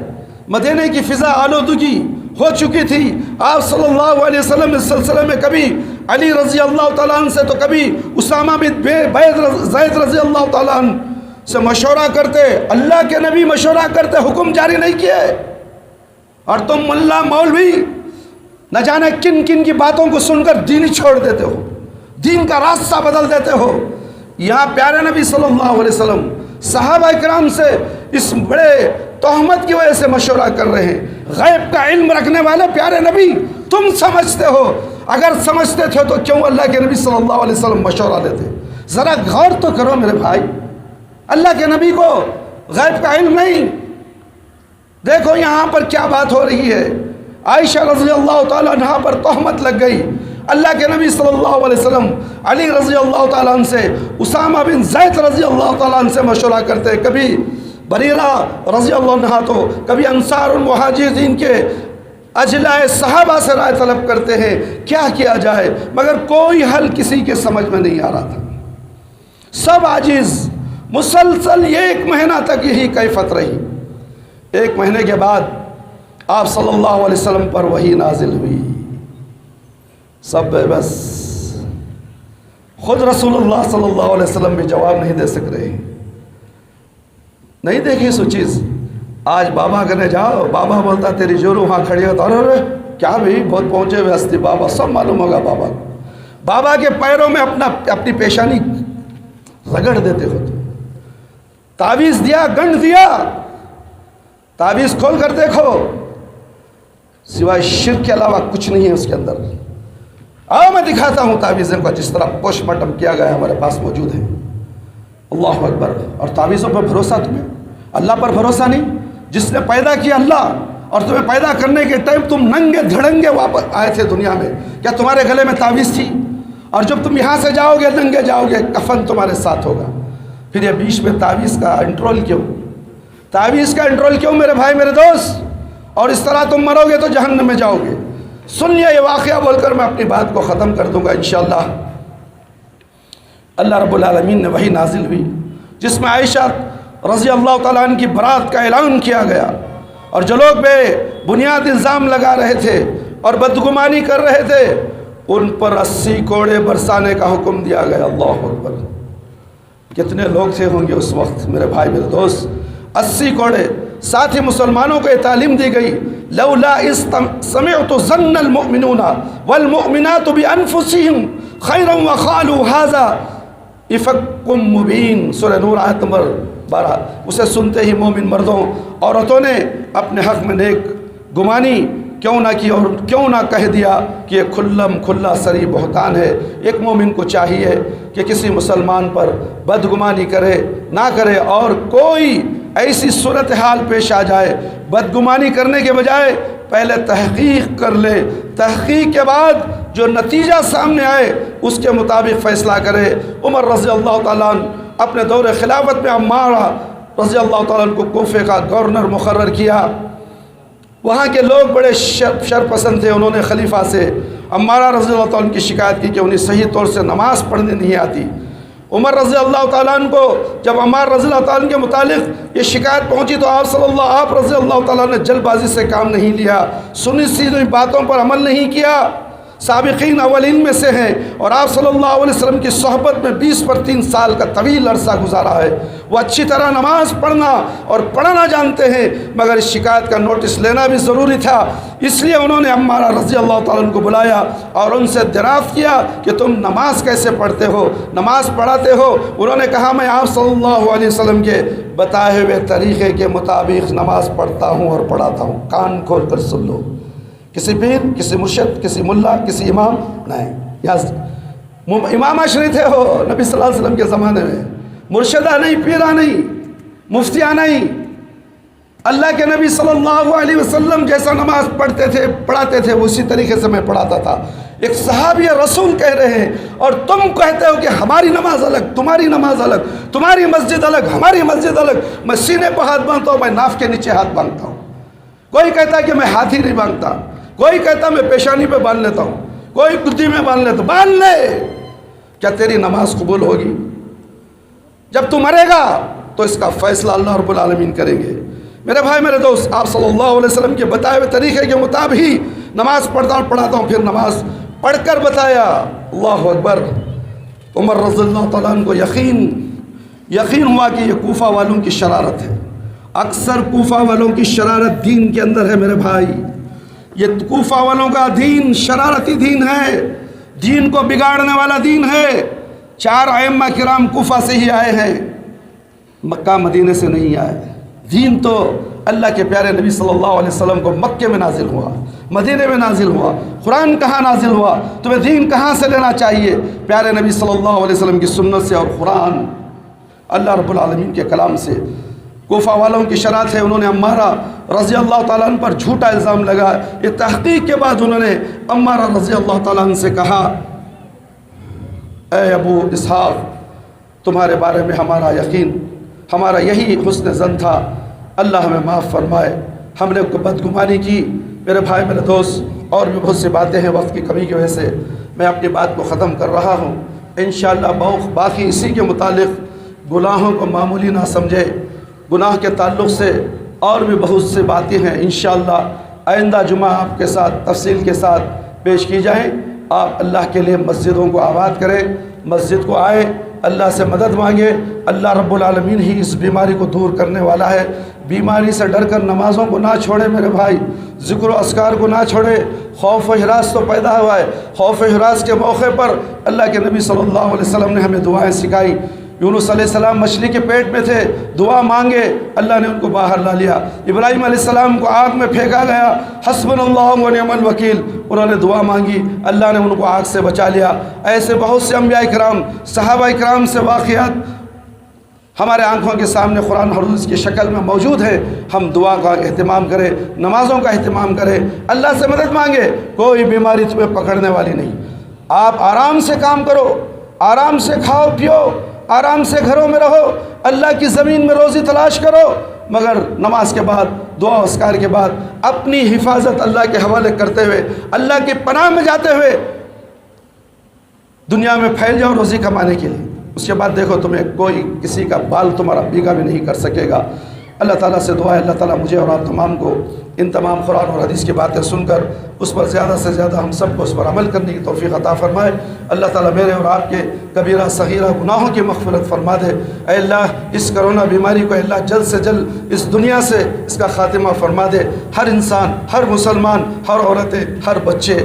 مدینے کی فضا آلودگی ہو چکی تھی۔ آپ صلی اللہ علیہ وسلم اس سلسلے میں کبھی علی رضی اللہ تعالیٰ عنہ سے، تو کبھی اسامہ بن زید رضی اللہ تعالیٰ عنہ سے مشورہ کرتے۔ اللہ کے نبی مشورہ کرتے، حکم جاری نہیں کیے، اور تم ملا مولوی نہ جانے کن کن کی باتوں کو سن کر دین چھوڑ دیتے ہو، دین کا راستہ بدل دیتے ہو۔ یہاں پیارے نبی صلی اللہ علیہ وسلم صحابہ اکرام سے اس بڑے تہمت کی وجہ سے مشورہ کر رہے ہیں۔ غیب کا علم رکھنے والے پیارے نبی، تم سمجھتے ہو، اگر سمجھتے تھے تو کیوں اللہ کے نبی صلی اللہ علیہ وسلم مشورہ لیتے؟ ذرا غور تو کرو میرے بھائی، اللہ کے نبی کو غیب کا علم نہیں؟ دیکھو یہاں پر کیا بات ہو رہی ہے۔ عائشہ رضی اللہ تعالیٰ عنہ پر تہمت لگ گئی۔ اللہ کے نبی صلی اللہ علیہ وسلم علی رضی اللہ تعالیٰ عنہ سے، اسامہ بن زید رضی اللہ تعالیٰ عنہ سے مشورہ کرتے، کبھی بریرہ رضی اللہ عنہ تو کبھی انصار المہاجرین کے اجلاء صحابہ سے رائے طلب کرتے ہیں کیا کیا جائے، مگر کوئی حل کسی کے سمجھ میں نہیں آ رہا تھا۔ سب عاجز، مسلسل 1 مہینہ تک یہی کیفیت رہی۔ 1 مہینے کے بعد آپ صلی اللہ علیہ وسلم پر وحی نازل ہوئی، سب بے بس، خود رسول اللہ صلی اللہ علیہ وسلم بھی جواب نہیں دے سک رہے۔ نہیں دیکھی سو چیز۔ آج بابا کہنے جاؤ، بابا بولتا تیری جورو وہاں کھڑی ہوتا، ارے کیا بھی بہت پہنچے ہوئے ہستی، بابا سب معلوم ہوگا بابا کو۔ بابا کے پیروں میں اپنی پیشانی رگڑ دیتے ہو۔ تعویذ دیا، گنڈ دیا، تعویذ کھول کر دیکھو، سوائے شرک کے علاوہ کچھ نہیں ہے اس کے اندر۔ آؤ میں دکھاتا ہوں تعویذوں کا، جس طرح پوسٹ مارٹم کیا گیا ہمارے پاس موجود ہے۔ اللہ اکبر۔ اور تعویذوں پر بھروسہ تمہیں، اللہ پر بھروسہ نہیں؟ جس نے پیدا کیا اللہ، اور تمہیں پیدا کرنے کے ٹائم تم ننگے دھڑنگے واپس آئے تھے دنیا میں، کیا تمہارے گلے میں تعویذ تھی؟ اور جب تم یہاں سے جاؤ گے ننگے جاؤ گے، کفن تمہارے ساتھ ہوگا۔ پھر یہ بیچ میں تعویذ کا انٹرول کیوں؟ تعویذ کا انٹرول کیوں میرے بھائی میرے دوست؟ اور اس طرح تم مرو گے تو جہنم میں جاؤ گے۔ سنیے یہ واقعہ بول کر میں اپنی بات کو ختم کر دوں گا انشاءاللہ۔ اللہ رب العالمین نے وحی نازل ہوئی جس میں عائشہ رضی اللہ تعالیٰ عنہ کی برات کا اعلان کیا گیا، اور جو لوگ بے بنیاد الزام لگا رہے تھے اور بدگمانی کر رہے تھے ان پر 80 کوڑے برسانے کا حکم دیا گیا۔ اللہ اکبر! کتنے لوگ تھے ہوں گے اس وقت میرے بھائی میرے دوست؟ 80 کوڑے۔ ساتھ ہی مسلمانوں کو یہ تعلیم دی گئی، لولا اذ سمعت ظن المؤمنون والمؤمنات بانفسهم خیرا وقالوا هذا افک مبین، سورہ نور آیت نمبر 12۔ اسے سنتے ہی مومن مردوں عورتوں نے اپنے حق میں نیک گمانی کیوں نہ کی اور کیوں نہ کہہ دیا کہ یہ کھلا سری بہتان ہے۔ ایک مومن کو چاہیے کہ کسی مسلمان پر بدگمانی کرے نہ کرے، اور کوئی ایسی صورتحال پیش آ جائے بدگمانی کرنے کے بجائے پہلے تحقیق کر لے، تحقیق کے بعد جو نتیجہ سامنے آئے اس کے مطابق فیصلہ کرے۔ عمر رضی اللہ تعالیٰ عنہ اپنے دور خلافت میں عمارہ رضی اللہ تعالیٰ عنہ کو کوفے کا گورنر مقرر کیا۔ وہاں کے لوگ بڑے شر پسند تھے، انہوں نے خلیفہ سے عمارہ رضی اللہ تعالیٰ عنہ کی شکایت کی کہ انہیں صحیح طور سے نماز پڑھنے نہیں آتی۔ عمر رضی اللہ تعالیٰ عنہ کو جب عمار رضی اللہ تعالیٰ عنہ کے متعلق یہ شکایت پہنچی تو آپ رضی اللہ تعالیٰ نے جلد بازی سے کام نہیں لیا، سنی سیدھی باتوں پر عمل نہیں کیا۔ سابقین اولین میں سے ہیں، اور آپ صلی اللہ علیہ وسلم کی صحبت میں 20 پر 3 سال کا طویل عرصہ گزارا ہے۔ وہ اچھی طرح نماز پڑھنا اور پڑھنا جانتے ہیں، مگر اس شکایت کا نوٹس لینا بھی ضروری تھا۔ اس لیے انہوں نے عمارہ رضی اللہ تعالیٰ عنہ کو بلایا اور ان سے دریافت کیا کہ تم نماز کیسے پڑھتے ہو، نماز پڑھاتے ہو؟ انہوں نے کہا میں آپ صلی اللہ علیہ وسلم کے بتائے ہوئے طریقے کے مطابق نماز پڑھتا ہوں اور پڑھاتا ہوں۔ کان کھول کر سن لو، کسی پیر، کسی مرشد، کسی ملا، کسی امام نہیں۔ امام اشرف تھے ہو نبی صلی اللہ علیہ وسلم کے زمانے میں، مرشدہ نہیں، پیرہ نہیں، مفتیہ نہیں۔ اللہ کے نبی صلی اللہ علیہ وسلم جیسا نماز پڑھاتے تھے اسی طریقے سے میں پڑھاتا تھا۔ ایک صحابی رسول کہہ رہے ہیں اور تم کہتے ہو کہ ہماری نماز الگ، تمہاری نماز الگ، تمہاری مسجد الگ، ہماری مسجد الگ۔ میں سینے پہ ہاتھ باندھتا ہوں، میں ناف کے نیچے ہاتھ باندھتا ہوں۔ کوئی کہتا ہے کہ میں ہاتھ ہی نہیں باندھتا، کوئی کہتا میں پیشانی پہ باندھ لیتا ہوں، کوئی گدی میں باندھ لیتا ہوں۔ باندھ لے، کیا تیری نماز قبول ہوگی؟ جب تو مرے گا تو اس کا فیصلہ اللہ رب العالمین کریں گے۔ میرے بھائی میرے دوست، آپ صلی اللہ علیہ وسلم کے بتائے ہوئے طریقے کے مطابق ہی نماز پڑھاتا ہوں، پھر نماز پڑھ کر بتایا۔ اللہ اکبر! عمر رضی اللہ تعالیٰ عنہ کو یقین ہوا کہ یہ کوفہ والوں کی شرارت ہے۔ اکثر کوفہ والوں کی شرارت دین کے اندر ہے میرے بھائی۔ یہ کوفہ والوں کا دین شرارتی دین ہے، دین کو بگاڑنے والا دین ہے۔ 4 ائمہ کرام کوفہ سے ہی آئے ہیں، مکہ مدینے سے نہیں آئے۔ دین تو اللہ کے پیارے نبی صلی اللہ علیہ وسلم کو مکے میں نازل ہوا، مدینے میں نازل ہوا۔ قرآن کہاں نازل ہوا؟ تمہیں دین کہاں سے لینا چاہیے؟ پیارے نبی صلی اللہ علیہ وسلم کی سنت سے اور قرآن اللہ رب العالمین کے کلام سے۔ کوفہ والوں کی شرارت ہے، انہوں نے عمارہ رضی اللہ تعالیٰ عنہ پر جھوٹا الزام لگایا۔ یہ تحقیق کے بعد انہوں نے عمارہ رضی اللہ تعالیٰ عنہ سے کہا، اے ابو اسحاق، تمہارے بارے میں ہمارا یہی حسن ظن تھا، اللہ ہمیں معاف فرمائے، ہم نے بدگمانی کی۔ میرے بھائی میرے دوست، اور بھی بہت سی باتیں ہیں، وقت کی کمی کی وجہ سے میں اپنی بات کو ختم کر رہا ہوں۔ انشاءاللہ باقی اسی کے متعلق گناہوں کو معمولی نہ سمجھے، گناہ کے تعلق سے اور بھی بہت سی باتیں ہیں، انشاءاللہ آئندہ جمعہ آپ کے ساتھ تفصیل کے ساتھ پیش کی جائیں۔ آپ اللہ کے لیے مسجدوں کو آباد کریں، مسجد کو آئیں، اللہ سے مدد مانگے۔ اللہ رب العالمین ہی اس بیماری کو دور کرنے والا ہے۔ بیماری سے ڈر کر نمازوں کو نہ چھوڑے میرے بھائی، ذکر و اذکار کو نہ چھوڑے۔ خوف و ہراس تو پیدا ہوا ہے، خوف و ہراس کے موقع پر اللہ کے نبی صلی اللہ علیہ وسلم نے ہمیں دعائیں سکھائی۔ یونس علیہ السلام مچھلی کے پیٹ میں تھے، دعا مانگے، اللہ نے ان کو باہر لا لیا۔ ابراہیم علیہ السلام کو آگ میں پھینکا گیا، حسبنا اللہ و نعم الوکیل، انہوں نے دعا مانگی، اللہ نے ان کو آگ سے بچا لیا۔ ایسے بہت سے انبیاء کرام، صحابہ کرام سے واقعات ہمارے آنکھوں کے سامنے قرآن حدیث کی شکل میں موجود ہے۔ ہم دعا کا اہتمام کریں، نمازوں کا اہتمام کریں، اللہ سے مدد مانگے۔ کوئی بیماری تمہیں پکڑنے والی نہیں۔ آپ آرام سے کام کرو، آرام سے کھاؤ پیو، آرام سے گھروں میں رہو، اللہ کی زمین میں روزی تلاش کرو، مگر نماز کے بعد، دعا و اذکار کے بعد اپنی حفاظت اللہ کے حوالے کرتے ہوئے، اللہ کی پناہ میں جاتے ہوئے دنیا میں پھیل جاؤ روزی کمانے کے لیے۔ اس کے بعد دیکھو تمہیں کوئی کسی کا بال تمہارا بیگا بھی نہیں کر سکے گا۔ اللہ تعالیٰ سے دعا ہے اللہ تعالیٰ مجھے اور آپ تمام کو ان تمام قرآن اور حدیث کی باتیں سن کر اس پر زیادہ سے زیادہ ہم سب کو اس پر عمل کرنے کی توفیق عطا فرمائے۔ اللہ تعالیٰ میرے اور آپ کے کبیرہ صغیرہ گناہوں کی مغفرت فرما دے۔ اے اللہ اس کرونا بیماری کو اللہ جلد سے جلد اس دنیا سے اس کا خاتمہ فرما دے۔ ہر انسان، ہر مسلمان، ہر عورتیں، ہر بچے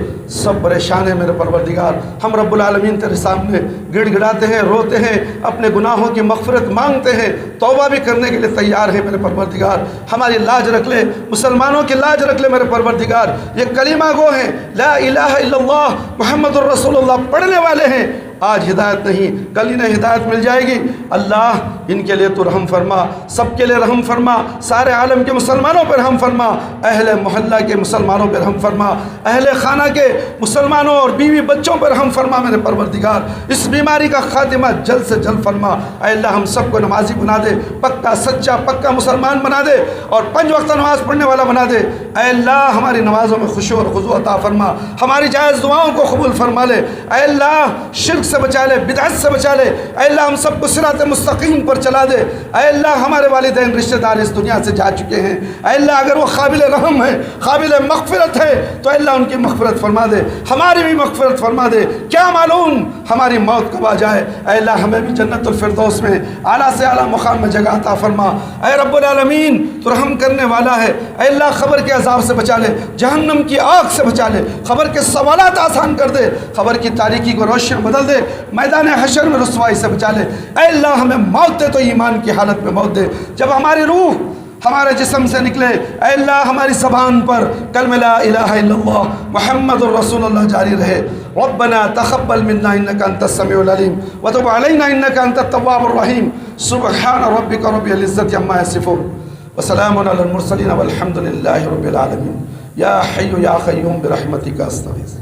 سب پریشان ہیں میرے پروردگار۔ ہم رب العالمین تیرے سامنے گڑ گڑاتے ہیں، روتے ہیں، اپنے گناہوں کی مغفرت مانگتے ہیں، توبہ بھی کرنے کے لیے تیار ہیں میرے پروردگار۔ ہماری لاج رکھ لے، مسلمانوں کی لاج رکھ لے میرے پروردگار۔ یہ کلمہ گو ہیں، لا الہ الا اللہ محمد الرسول اللہ پڑھنے والے ہیں، آج ہدایت نہیں کل انہیں ہدایت مل جائے گی۔ اللہ ان کے لیے تو رحم فرما، سب کے لیے رحم فرما، سارے عالم کے مسلمانوں پر رحم فرما، اہل محلہ کے مسلمانوں پر رحم فرما، اہل خانہ کے مسلمانوں اور بیوی بچوں پر رحم فرما میرے پروردگار۔ اس بیماری کا خاتمہ جلد سے جلد فرما۔ اے اللہ ہم سب کو نمازی بنا دے، پکا سچا پکا مسلمان بنا دے اور 5 وقت نماز پڑھنے والا بنا دے۔ اے اللہ ہماری نمازوں میں خشوع اور خضوع عطا فرما، ہماری جائز دعاؤں کو قبول فرما لے۔ اے اللہ شرک سے بچا لے، بدعت سے بچا لے۔ اے اللہ ہم سب کو صراط مستقیم پر چلا دے۔ اے اللہ ہمارے والدین رشتہ دار اس دنیا سے جا چکے ہیں، اے اللہ اگر وہ قابل رحم ہے، قابل مغفرت ہے تو اے اللہ ان کی مغفرت فرما دے، ہماری بھی مغفرت فرما دے۔ کیا معلوم ہماری موت کب آ جائے۔ اے اللہ ہمیں بھی جنت الفردوس میں اعلیٰ سے اعلیٰ مقام میں جگہ عطا فرما۔ اے رب العالمین تو رحم کرنے والا ہے۔ اے اللہ قبر کے عذاب سے بچا لے، جہنم کی آگ سے بچا لے، قبر کے سوالات آسان کر دے، قبر کی تاریکی کو روشن بدل دے، میدان حشر میں رسوائی سے بچا لے۔ اے اللہ ہمیں موت دے تو ایمان کی حالت میں موت دے، جب ہماری روح ہمارے جسم سے نکلے اے اللہ ہماری زبان پر کلمہ لا الہ الا اللہ محمد الرسول اللہ جاری رہے۔ ربنا تقبل منا انك انت السميع العليم وتب علينا انك انت التواب الرحيم سبحان ربك رب العزة عما يصفون وسلام على المرسلين والحمد لله رب العالمين۔ یا حی یا قیوم برحمتک استغیث۔